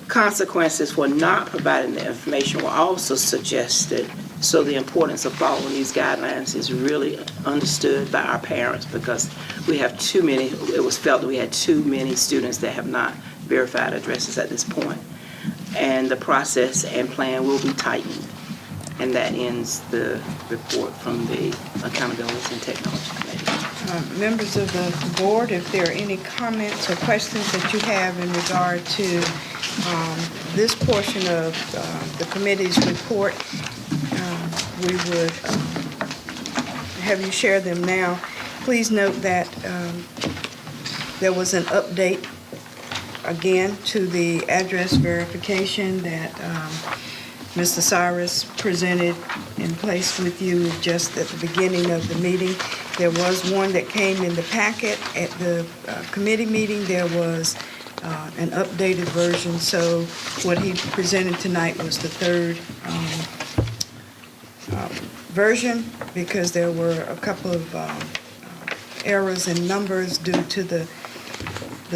Consequences for not providing the information were also suggested, so the importance of following these guidelines is really understood by our parents, because we have too many, it was felt that we had too many students that have not verified addresses at this point. And the process and plan will be tightened. And that ends the report from the Accountability and Technology Committee. Members of the board, if there are any comments or questions that you have in regard to this portion of the committee's report, we would have you share them now. Please note that there was an update again to the address verification that Mr. Cyrus presented and placed with you just at the beginning of the meeting. There was one that came in the packet at the committee meeting. There was an updated version, so what he presented tonight was the third version, because there were a couple of errors in numbers due to the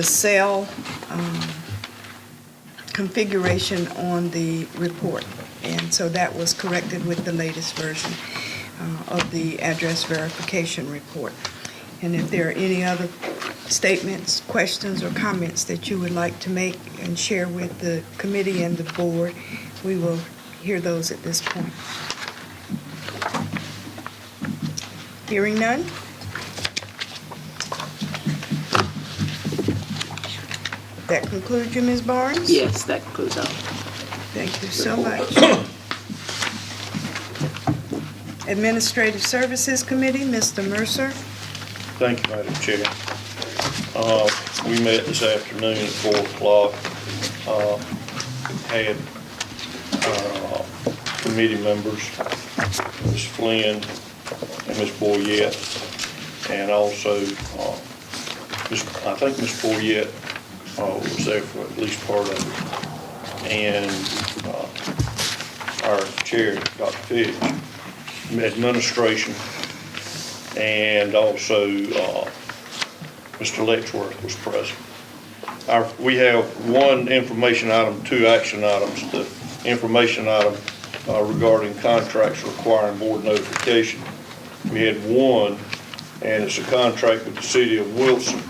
cell configuration on the report. And so that was corrected with the latest version of the address verification report. And if there are any other statements, questions, or comments that you would like to make and share with the committee and the board, we will hear those at this point. Hearing none? That concludes you, Ms. Barnes? Yes, that concludes all. Thank you so much. Administrative Services Committee, Mr. Mercer. Thank you, Madam Chair. We met this afternoon at 4 o'clock. Had committee members, Ms. Flynn and Ms. Boyette, and also I think Ms. Boyette was there for at least part of it. And our chair, Dr. Fitch, administration, and also Mr. Letchworth was present. We have one information item, two action items. The information item regarding contracts requiring board notification. We had one, and it's a contract with the city of Wilson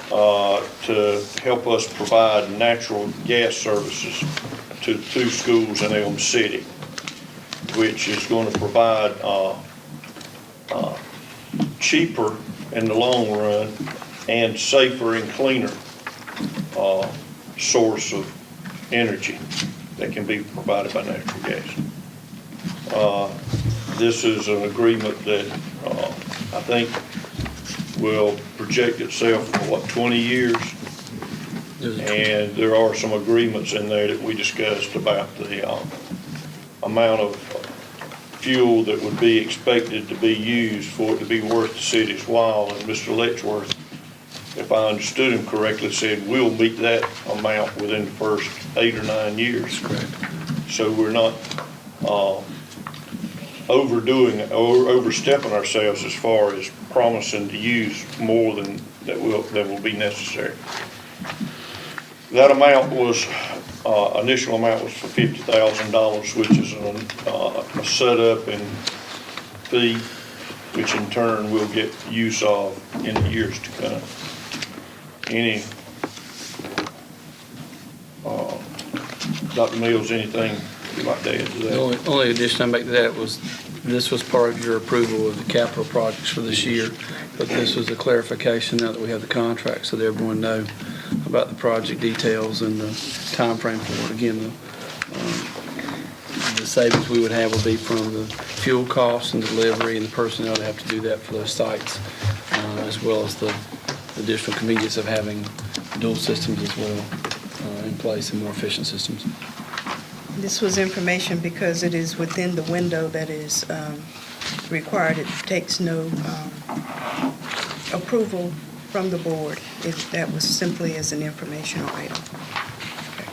to help us provide natural gas services to 2 schools in Elm City, which is going to provide cheaper in the long run and safer and cleaner source of energy that can be provided by natural gas. This is an agreement that I think will project itself for 20 years. And there are some agreements in there that we discussed about the amount of fuel that would be expected to be used for it to be worth the city's while. And Mr. Letchworth, if I understood him correctly, said we'll meet that amount within the first 8 or 9 years. Correct. So we're not overstepping ourselves as far as promising to use more than that will be necessary. That amount was initial amount was for $50,000, which is a setup and fee, which in turn we'll get use of in the years to come. Any Dr. Mills, anything you'd like to add to that? The only addition I make to that was, this was part of your approval of the capital projects for this year, but this was a clarification now that we have the contract, so that everyone know about the project details and the time frame for it. Again, the savings we would have will be from the fuel costs and delivery and the personnel that have to do that for those sites, as well as the additional convenience of having dual systems as well in place and more efficient systems. This was information because it is within the window that is required. It takes no approval from the board. That was simply as an informational item. Okay.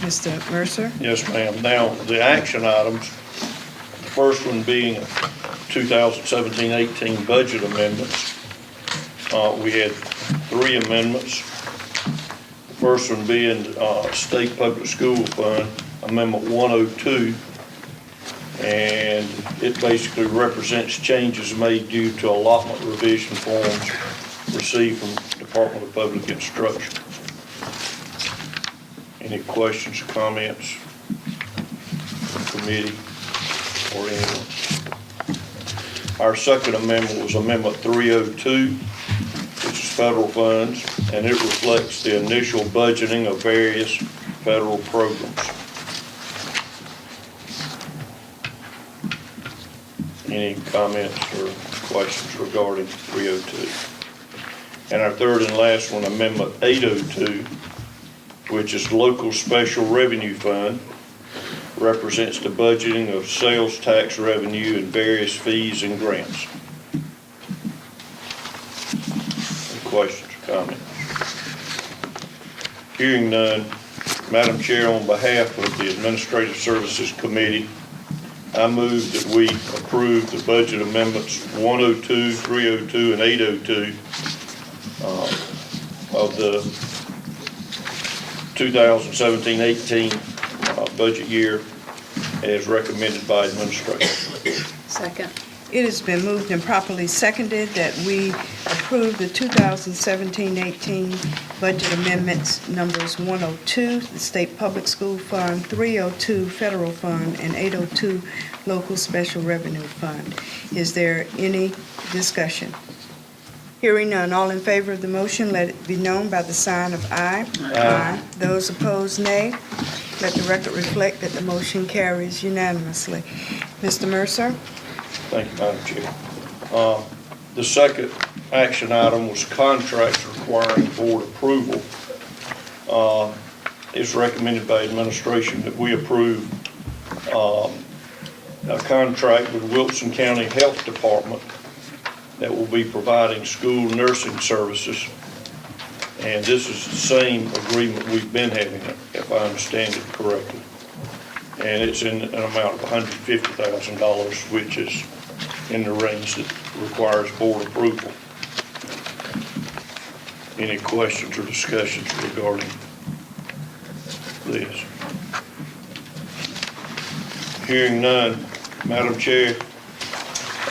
Mr. Mercer? Yes, ma'am. Now, the action items, the first one being 2017-18 budget amendments. We had 3 amendments. The first one being State Public School Fund, Amendment 102, and it basically represents changes made due to allotment revision forms received from Department of Public Instruction. Any questions or comments from the committee or anyone? Our second amendment was Amendment 302, which is federal funds, and it reflects the initial budgeting of various federal programs. Any comments or questions regarding 302? And our third and last one, Amendment 802, which is Local Special Revenue Fund, represents the budgeting of sales tax revenue and various fees and grants. Any questions or comments? Hearing none, Madam Chair, on behalf of the Administrative Services Committee, I move that we approve the budget amendments 102, 302, and 802 of the 2017-18 budget year as recommended by administration. Second. It has been moved and properly seconded that we approve the 2017-18 budget amendments numbers 102, the State Public School Fund, 302, Federal Fund, and 802, Local Special Revenue Fund. Is there any discussion? Hearing none, all in favor of the motion, let it be known by the sign of aye. Aye. Those opposed, nay. Let the record reflect that the motion carries unanimously. Mr. Mercer? Thank you, Madam Chair. The second action item was contracts requiring board approval. It's recommended by administration that we approve a contract with Wilson County Health Department that will be providing school nursing services. And this is the same agreement we've been having, if I understand it correctly. And it's in an amount of $150,000, which is in the range that requires board approval. Any questions or discussions regarding this? Hearing none, Madam Chair,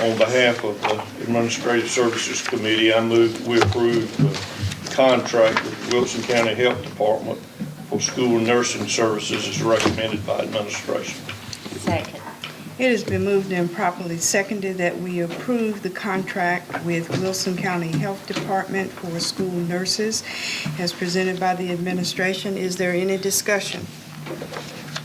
on behalf of the Administrative Services Committee, I move that we approve the contract with the Wilson County Health Department for school nursing services as recommended by administration. Second. It has been moved and properly seconded that we approve the contract with Wilson County Health Department for school nurses as presented by the administration. Is there any discussion?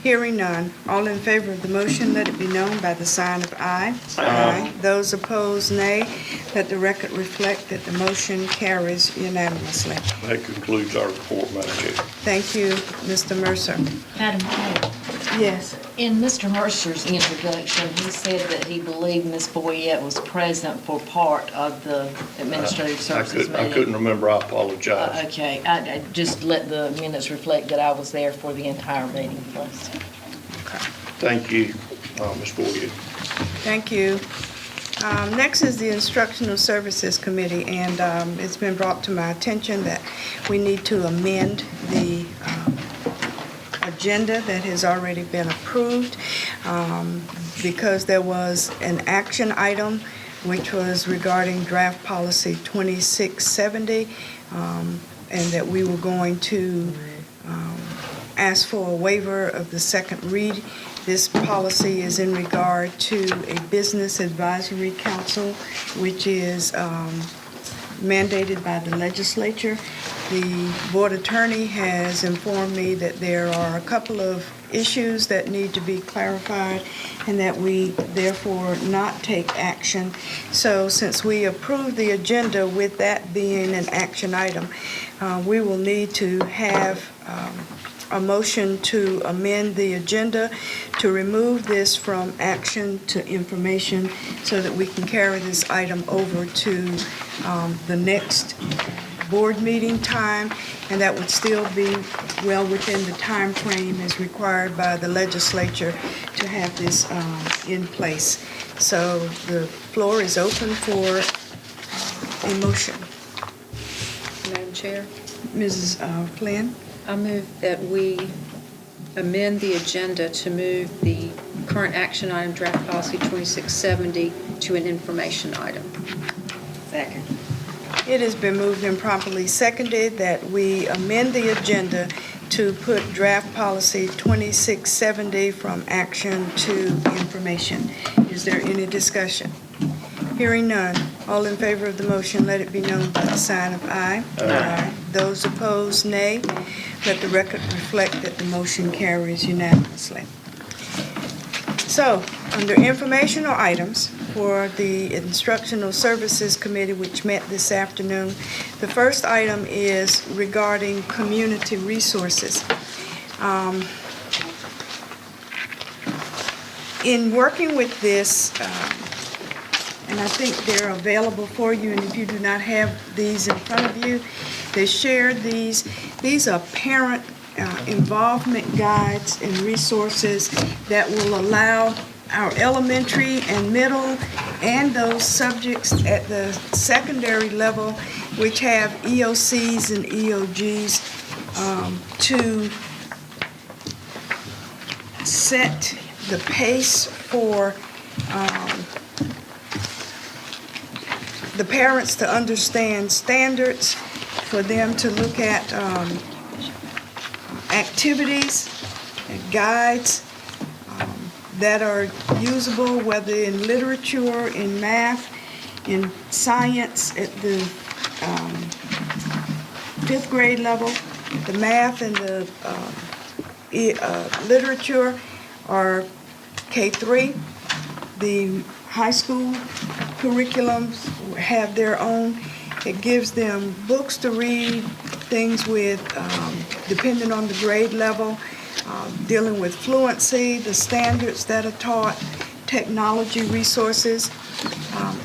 Hearing none, all in favor of the motion, let it be known by the sign of aye. Aye. Those opposed, nay. Let the record reflect that the motion carries unanimously. That concludes our report, Madam Chair. Thank you, Mr. Mercer. Madam Chair, Yes. in Mr. Mercer's introduction, he said that he believed Ms. Boyette was present for part of the Administrative Services meeting. I couldn't remember. I apologize. Okay, I just let the minutes reflect that I was there for the entire meeting, please. Thank you, Ms. Boyd. Thank you. Next is the Instructional Services Committee, and it's been brought to my attention that we need to amend the agenda that has already been approved because there was an action item which was regarding draft policy 2670, and that we were going to ask for a waiver of the second read. This policy is in regard to a business advisory council, which is mandated by the legislature. The board attorney has informed me that there are a couple of issues that need to be clarified and that we therefore not take action. So since we approved the agenda with that being an action item, we will need to have a motion to amend the agenda to remove this from action to information so that we can carry this item over to the next board meeting time, and that would still be well within the time frame as required by the legislature to have this in place. So the floor is open for a motion. Madam Chair, Mrs. Flynn? I move that we amend the agenda to move the current action item, draft policy 2670, to an information item. Second. It has been moved and properly seconded that we amend the agenda to put draft policy 2670 from action to information. Is there any discussion? Hearing none, all in favor of the motion, let it be known by the sign of aye. Aye. Those opposed, nay. Let the record reflect that the motion carries unanimously. So, under informational items for the Instructional Services Committee, which met this afternoon, the first item is regarding community resources. In working with this, and I think they're available for you, and if you do not have these in front of you, they shared these. These are parent involvement guides and resources that will allow our elementary and middle and those subjects at the secondary level which have EOCs and EOGs to set the pace for the parents to understand standards, for them to look at activities and guides that are usable, whether in literature, in math, in science at the 5th grade level. The math and the literature are K-3. The high school curriculums have their own. It gives them books to read, things with, depending on the grade level, dealing with fluency, the standards that are taught, technology resources.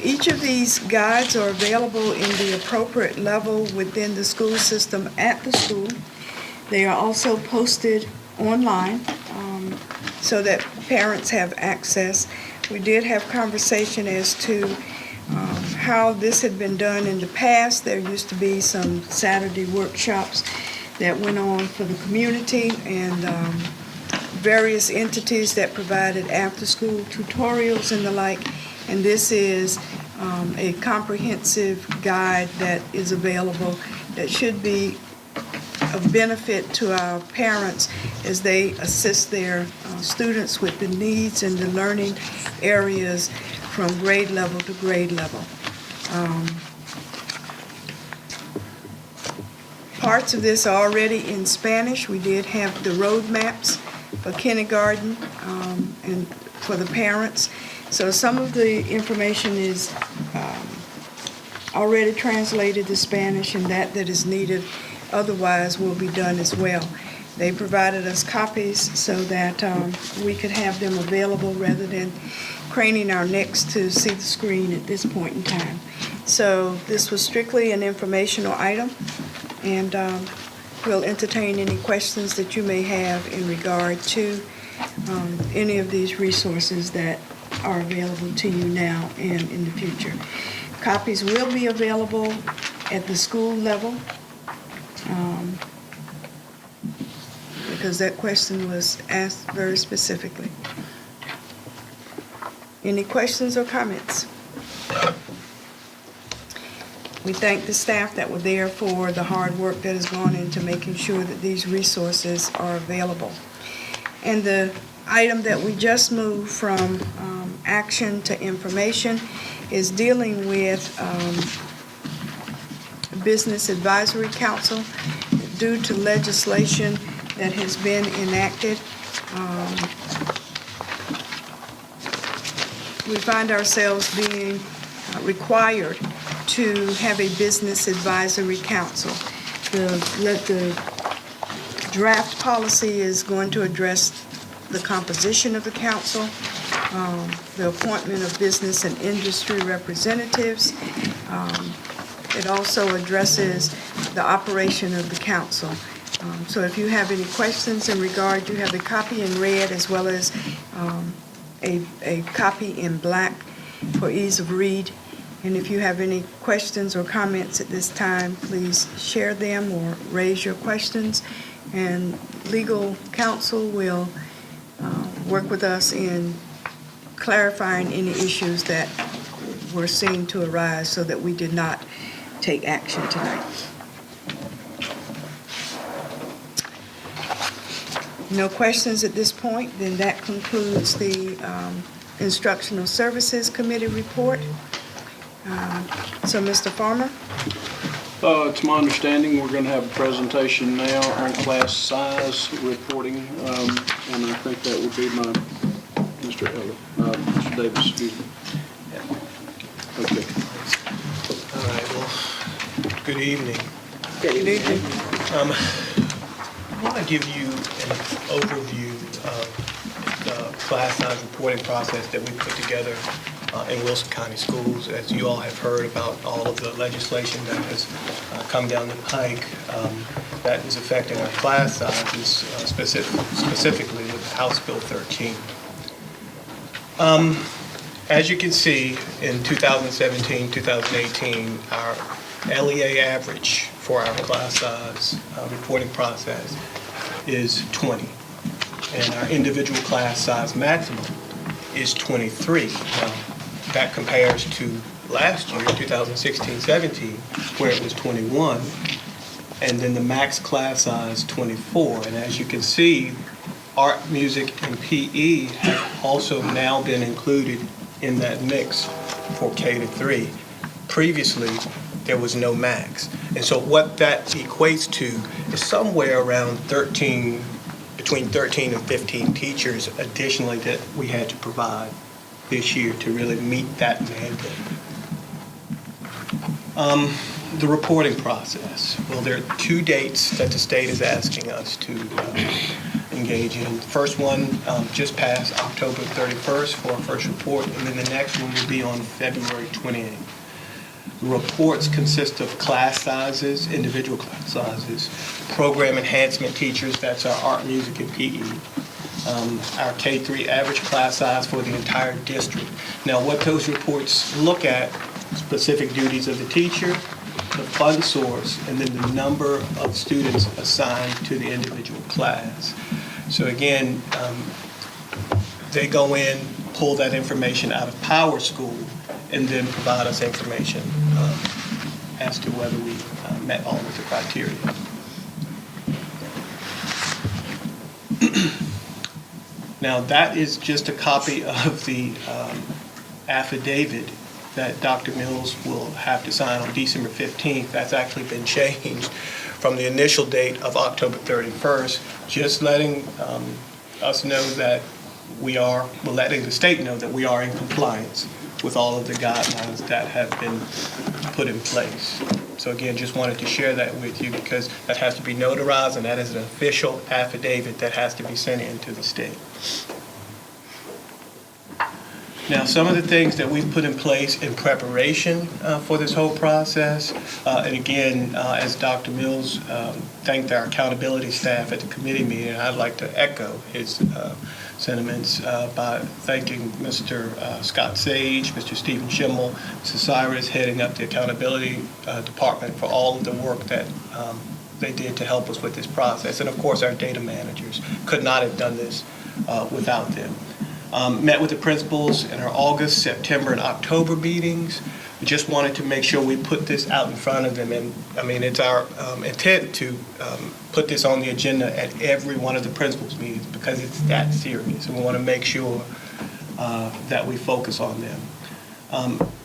Each of these guides are available in the appropriate level within the school system at the school. They are also posted online so that parents have access. We did have conversation as to how this had been done in the past. There used to be some Saturday workshops that went on for the community, and various entities that provided after-school tutorials and the like. And this is a comprehensive guide that is available that should be of benefit to our parents as they assist their students with the needs and the learning areas from grade level to grade level. Parts of this are already in Spanish. We did have the road maps for kindergarten and for the parents. So some of the information is already translated to Spanish, and that is needed otherwise will be done as well. They provided us copies so that we could have them available rather than craning our necks to see the screen at this point in time. So this was strictly an informational item, and we'll entertain any questions that you may have in regard to any of these resources that are available to you now and in the future. Copies will be available at the school level, because that question was asked very specifically. Any questions or comments? We thank the staff that were there for the hard work that has gone into making sure that these resources are available. And the item that we just moved from action to information is dealing with Business Advisory Council. Due to legislation that has been enacted, we find ourselves being required to have a Business Advisory Council. The draft policy is going to address the composition of the council, the appointment of business and industry representatives. It also addresses the operation of the council. So if you have any questions in regard, you have a copy in red as well as a copy in black for ease of read. And if you have any questions or comments at this time, please share them or raise your questions. And legal counsel will work with us in clarifying any issues that were seen to arise so that we did not take action tonight. No questions at this point, then that concludes the Instructional Services Committee report. So, Mr. Farmer? It's my understanding we're going to have a presentation now on class size reporting, and I think that would be Mr. Davis, excuse me. Okay. All right, well, good evening. Good evening. I want to give you an overview of the class size reporting process that we put together in Wilson County Schools. As you all have heard about all of the legislation that has come down the pike that is affecting our class sizes, specifically with House Bill 13. As you can see, in 2017, 2018, our LEA average for our class size reporting process is 20. And our individual class size maximum is 23. Now, that compares to last year, 2016-17, where it was 21, and then the max class size 24. And as you can see, art, music, and PE have also now been included in that mix for K-3. Previously, there was no max. And so what that equates to is somewhere around between 13 and 15 teachers additionally that we had to provide this year to really meet that mandate. The reporting process. Well, there are 2 dates that the state is asking us to engage in. The first one just passed October 31st for our first report, and then the next one will be on February 28th. The reports consist of class sizes, individual class sizes, program enhancement teachers, that's our art, music, and PE, our K-3 average class size for the entire district. Now, what those reports look at, specific duties of the teacher, the fund source, and then the number of students assigned to the individual class. So again, they go in, pull that information out of Power School, and then provide us information as to whether we met all of the criteria. Now, that is just a copy of the affidavit that Dr. Mills will have to sign on December 15th. That's actually been changed from the initial date of October 31st, just letting us know that we're letting the state know that we are in compliance with all of the guidelines that have been put in place. So again, just wanted to share that with you because that has to be notarized and that is an official affidavit that has to be sent into the state. Now, some of the things that we've put in place in preparation for this whole process, and again, as Dr. Mills thanked our accountability staff at the committee meeting, I'd like to echo his sentiments by thanking Mr. Scott Sage, Mr. Stephen Schimmel, Mrs. Cyrus heading up the accountability department for all of the work that they did to help us with this process. And of course, our data managers could not have done this without them. Met with the principals in our August, September, and October meetings. We just wanted to make sure we put this out in front of them. And I mean, it's our intent to put this on the agenda at every one of the principals' meetings because it's that serious. And we want to make sure that we focus on them.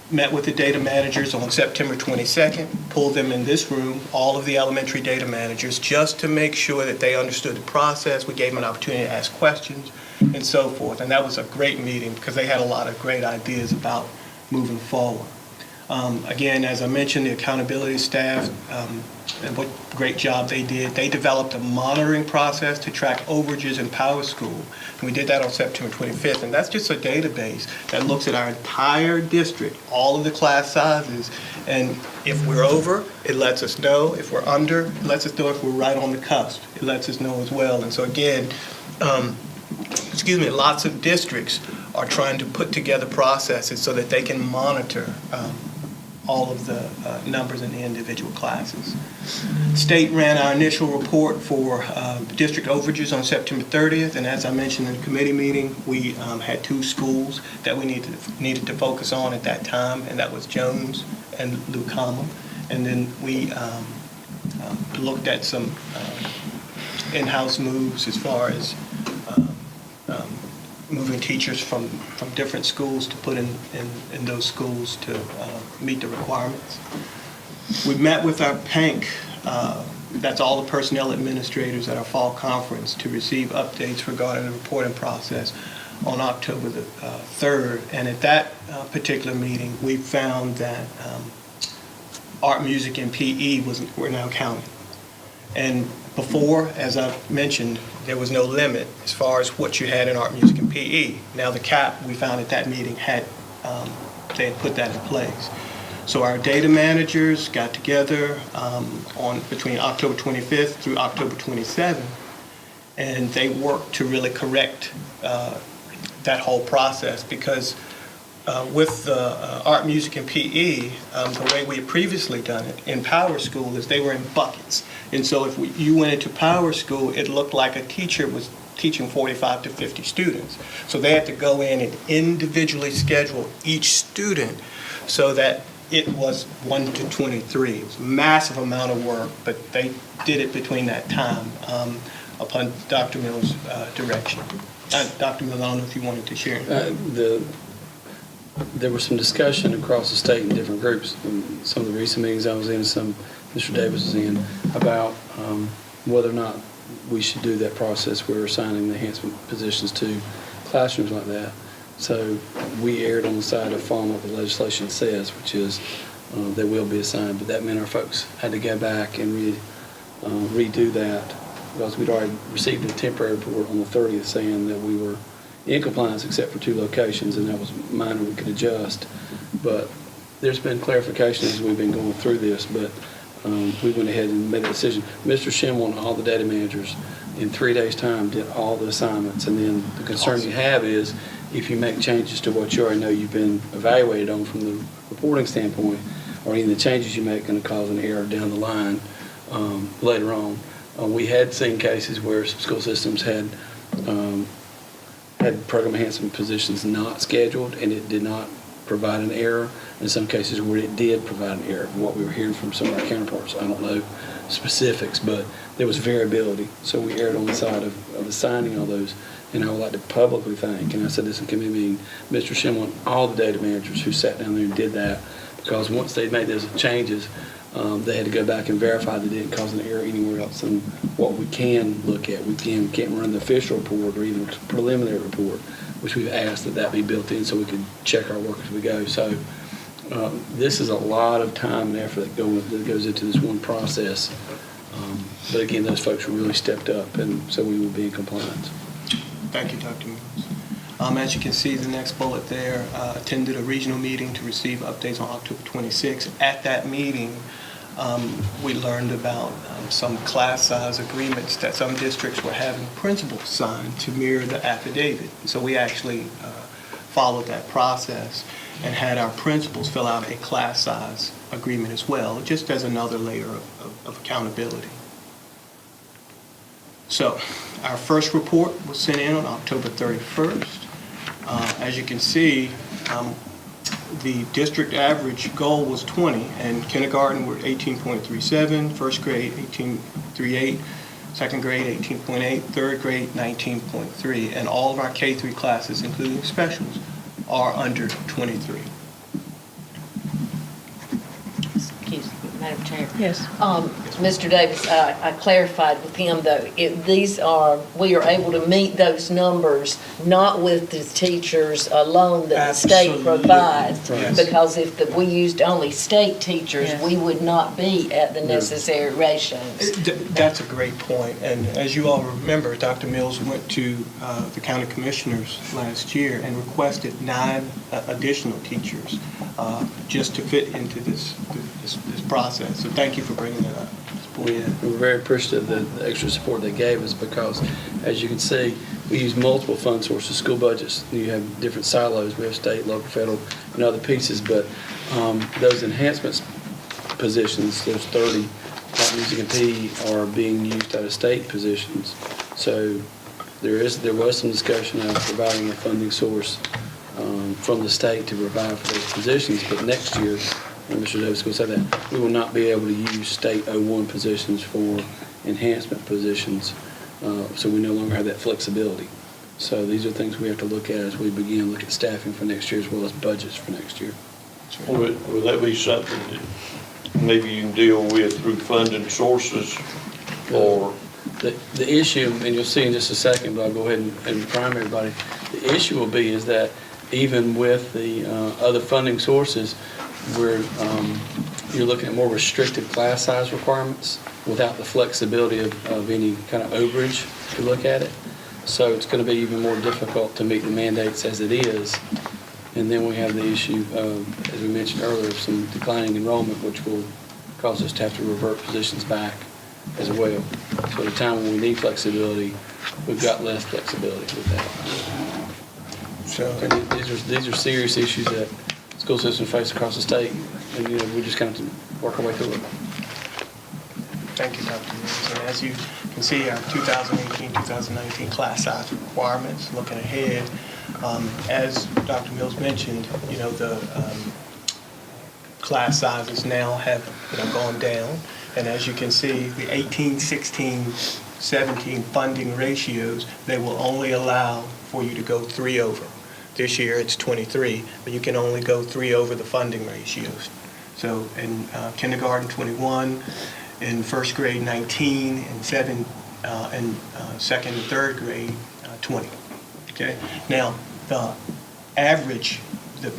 Met with the data managers on September 22nd, pulled them in this room, all of the elementary data managers, just to make sure that they understood the process. We gave them an opportunity to ask questions and so forth. And that was a great meeting because they had a lot of great ideas about moving forward. Again, as I mentioned, the accountability staff, and what great job they did. They developed a monitoring process to track overages in Power School. And we did that on September 25th. And that's just a database that looks at our entire district, all of the class sizes. And if we're over, it lets us know. If we're under, it lets us know. If we're right on the cusp, it lets us know as well. And so again, lots of districts are trying to put together processes so that they can monitor all of the numbers in the individual classes. State ran our initial report for district overages on September 30th, and as I mentioned in the committee meeting, we had 2 schools that we needed to focus on at that time, and that was Jones and Lucama. And then we looked at some in-house moves as far as moving teachers from different schools to put in those schools to meet the requirements. We met with our PANC, that's all the personnel administrators at our fall conference, to receive updates regarding the reporting process on October the 3rd. And at that particular meeting, we found that art, music, and PE were now counting. And before, as I mentioned, there was no limit as far as what you had in art, music, and PE. Now the cap, we found at that meeting, they had put that in place. So our data managers got together between October 25th through October 27th, and they worked to really correct that whole process because with art, music, and PE, the way we had previously done it in Power School is they were in buckets. And so if you went into Power School, it looked like a teacher was teaching 45 to 50 students. So they had to go in and individually schedule each student so that it was 1 to 23. It was a massive amount of work, but they did it between that time upon Dr. Mills' direction. Dr. Mills, I don't know if you wanted to share. There was some discussion across the state in different groups, some of the recent meetings I was in, some Mr. Davis was in, about whether or not we should do that process where we're assigning the enhancement positions to classrooms like that. So we erred on the side of following what the legislation says, which is they will be assigned, but that meant our folks had to go back and redo that because we'd already received a temporary report on the 30th saying that we were in compliance except for 2 locations, and that was minor, we could adjust. But there's been clarification as we've been going through this, but we went ahead and made a decision. Mr. Schimel and all the data managers in 3 days' time did all the assignments, and then the concern you have is if you make changes to what you already know you've been evaluated on from the reporting standpoint, or any of the changes you make going to cause an error down the line later on. We had seen cases where school systems had program enhancement positions not scheduled, and it did not provide an error. In some cases where it did provide an error. What we were hearing from some of our counterparts, I don't know specifics, but there was variability. So we erred on the side of assigning all those. And I would like to publicly thank, and I said this in committee meeting, Mr. Schimel and all the data managers who sat down there and did that, because once they made those changes, they had to go back and verify that it didn't cause an error anywhere else. And what we can look at, we can't run the official report or even a preliminary report, which we've asked that be built in so we can check our work as we go. So this is a lot of time and effort that goes into this one process. But again, those folks really stepped up, and so we will be in compliance. Thank you, Dr. Mills. As you can see, the next bullet there, attended a regional meeting to receive updates on October 26th. At that meeting, we learned about some class size agreements that some districts were having principals sign to mirror the affidavit. So we actually followed that process and had our principals fill out a class size agreement as well, just as another layer of accountability. So our first report was sent in on October 31st. As you can see, the district average goal was 20, and kindergarten we're 18.37, first grade 18.38, second grade 18.8, third grade 19.3, and all of our K-3 classes, including specials, are under 23. Excuse me, Madam Chair. Yes. Mr. Davis, I clarified with him, though, we are able to meet those numbers, not with the teachers alone that the state provides. Yes. Because if we used only state teachers, Yes. we would not be at the necessary ratios. That's a great point. And as you all remember, Dr. Mills went to the county commissioners last year and requested 9 additional teachers just to fit into this process. So thank you for bringing that up. We're very appreciative of the extra support they gave us because, as you can see, we use multiple fund sources, school budgets. You have different silos. We have state, local, federal, and other pieces. But those enhancements positions, those 30, like music and PE, are being used out of state positions. So there was some discussion of providing a funding source from the state to provide for those positions. But next year, and Mr. Davis will say that, we will not be able to use state 01 positions for enhancement positions, so we no longer have that flexibility. So these are things we have to look at as we begin look at staffing for next year as well as budgets for next year. Would that be something that maybe you can deal with through funding sources, or? The issue, and you'll see in just a second, but I'll go ahead and prime everybody, the issue will be is that even with the other funding sources, where you're looking at more restricted class size requirements without the flexibility of any kind of overage to look at it. So it's going to be even more difficult to meet the mandates as it is. And then we have the issue of, as we mentioned earlier, some declining enrollment, which will cause us to have to revert positions back as well. So at a time when we need flexibility, we've got less flexibility with that. So, And these are serious issues that school systems face across the state, and, you know, we just kind of work our way through it. thank you, Dr. Mills. And as you can see, our 2018-2019 class size requirements, looking ahead, as Dr. Mills mentioned, you know, the class sizes now have, you know, gone down. And as you can see, the 18, 16, 17 funding ratios, they will only allow for you to go 3 over. This year, it's 23, but you can only go 3 over the funding ratios. So in kindergarten, 21, in first grade, 19, and second and third grade, 20. Okay? Now, the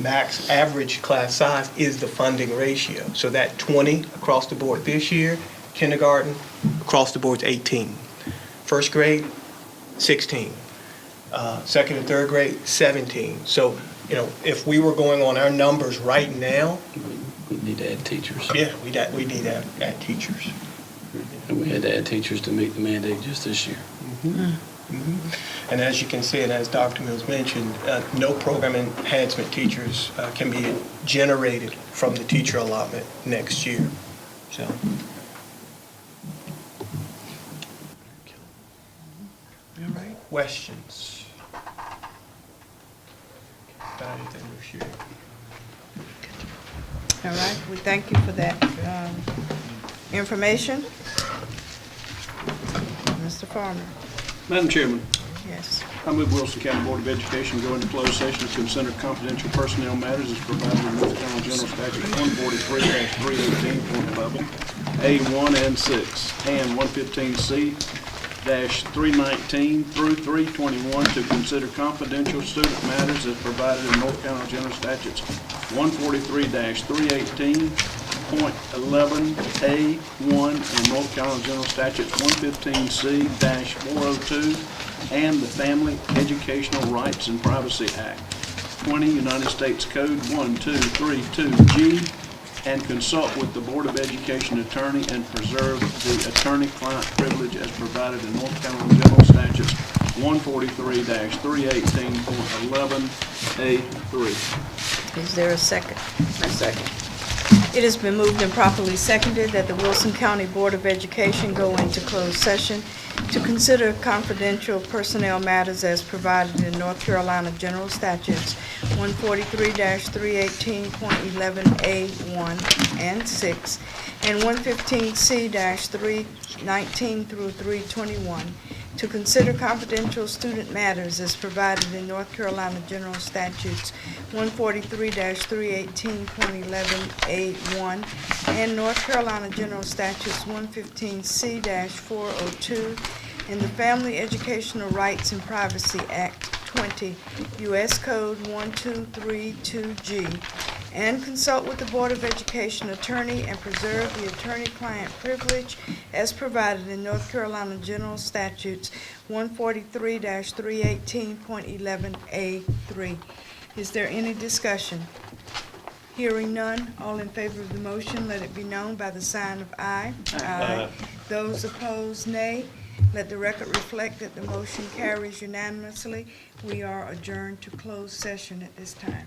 max average class size is the funding ratio. So that 20 across the board this year, kindergarten, across the board is 18. First grade, 16. Second and third grade, 17. So, you know, if we were going on our numbers right now, We need to add teachers. yeah, we need to add teachers. And we had to add teachers to meet the mandate just this year. And as you can see, and as Dr. Mills mentioned, no program enhancement teachers can be generated from the teacher allotment next year. So. All right. Questions? Got anything to share? All right, we thank you for that information. Mr. Farmer? Madam Chairman, Yes. I move Wilson County Board of Education go into closed session to consider confidential personnel matters as provided in North Carolina General Statute 143-318.11, A1 and 6, and 115C-319 through 321 to consider confidential student matters as provided in North Carolina General Statutes 143-318.11A1 and North Carolina General Statutes 115C-402 and the Family Educational Rights and Privacy Act 20 United States Code 1232G and consult with the Board of Education attorney and preserve the attorney-client privilege as provided in North Carolina General Statutes 143-318.11A3. Is there a second? A second. It has been moved and properly seconded that the Wilson County Board of Education go into closed session to consider confidential personnel matters as provided in North Carolina General Statutes 143-318.11A1 and 6 and 115C-319 through 321 to consider confidential student matters as provided in North Carolina General Statutes 143-318.11A1 and North Carolina General Statutes 115C-402 and the Family Educational Rights and Privacy Act 20 U.S. Code 1232G and consult with the Board of Education attorney and preserve the attorney-client privilege as provided in North Carolina General Statutes 143-318.11A3. Is there any discussion? Hearing none, all in favor of the motion, let it be known by the sign of aye. Aye. Those opposed, nay. Let the record reflect that the motion carries unanimously. We are adjourned to closed session at this time.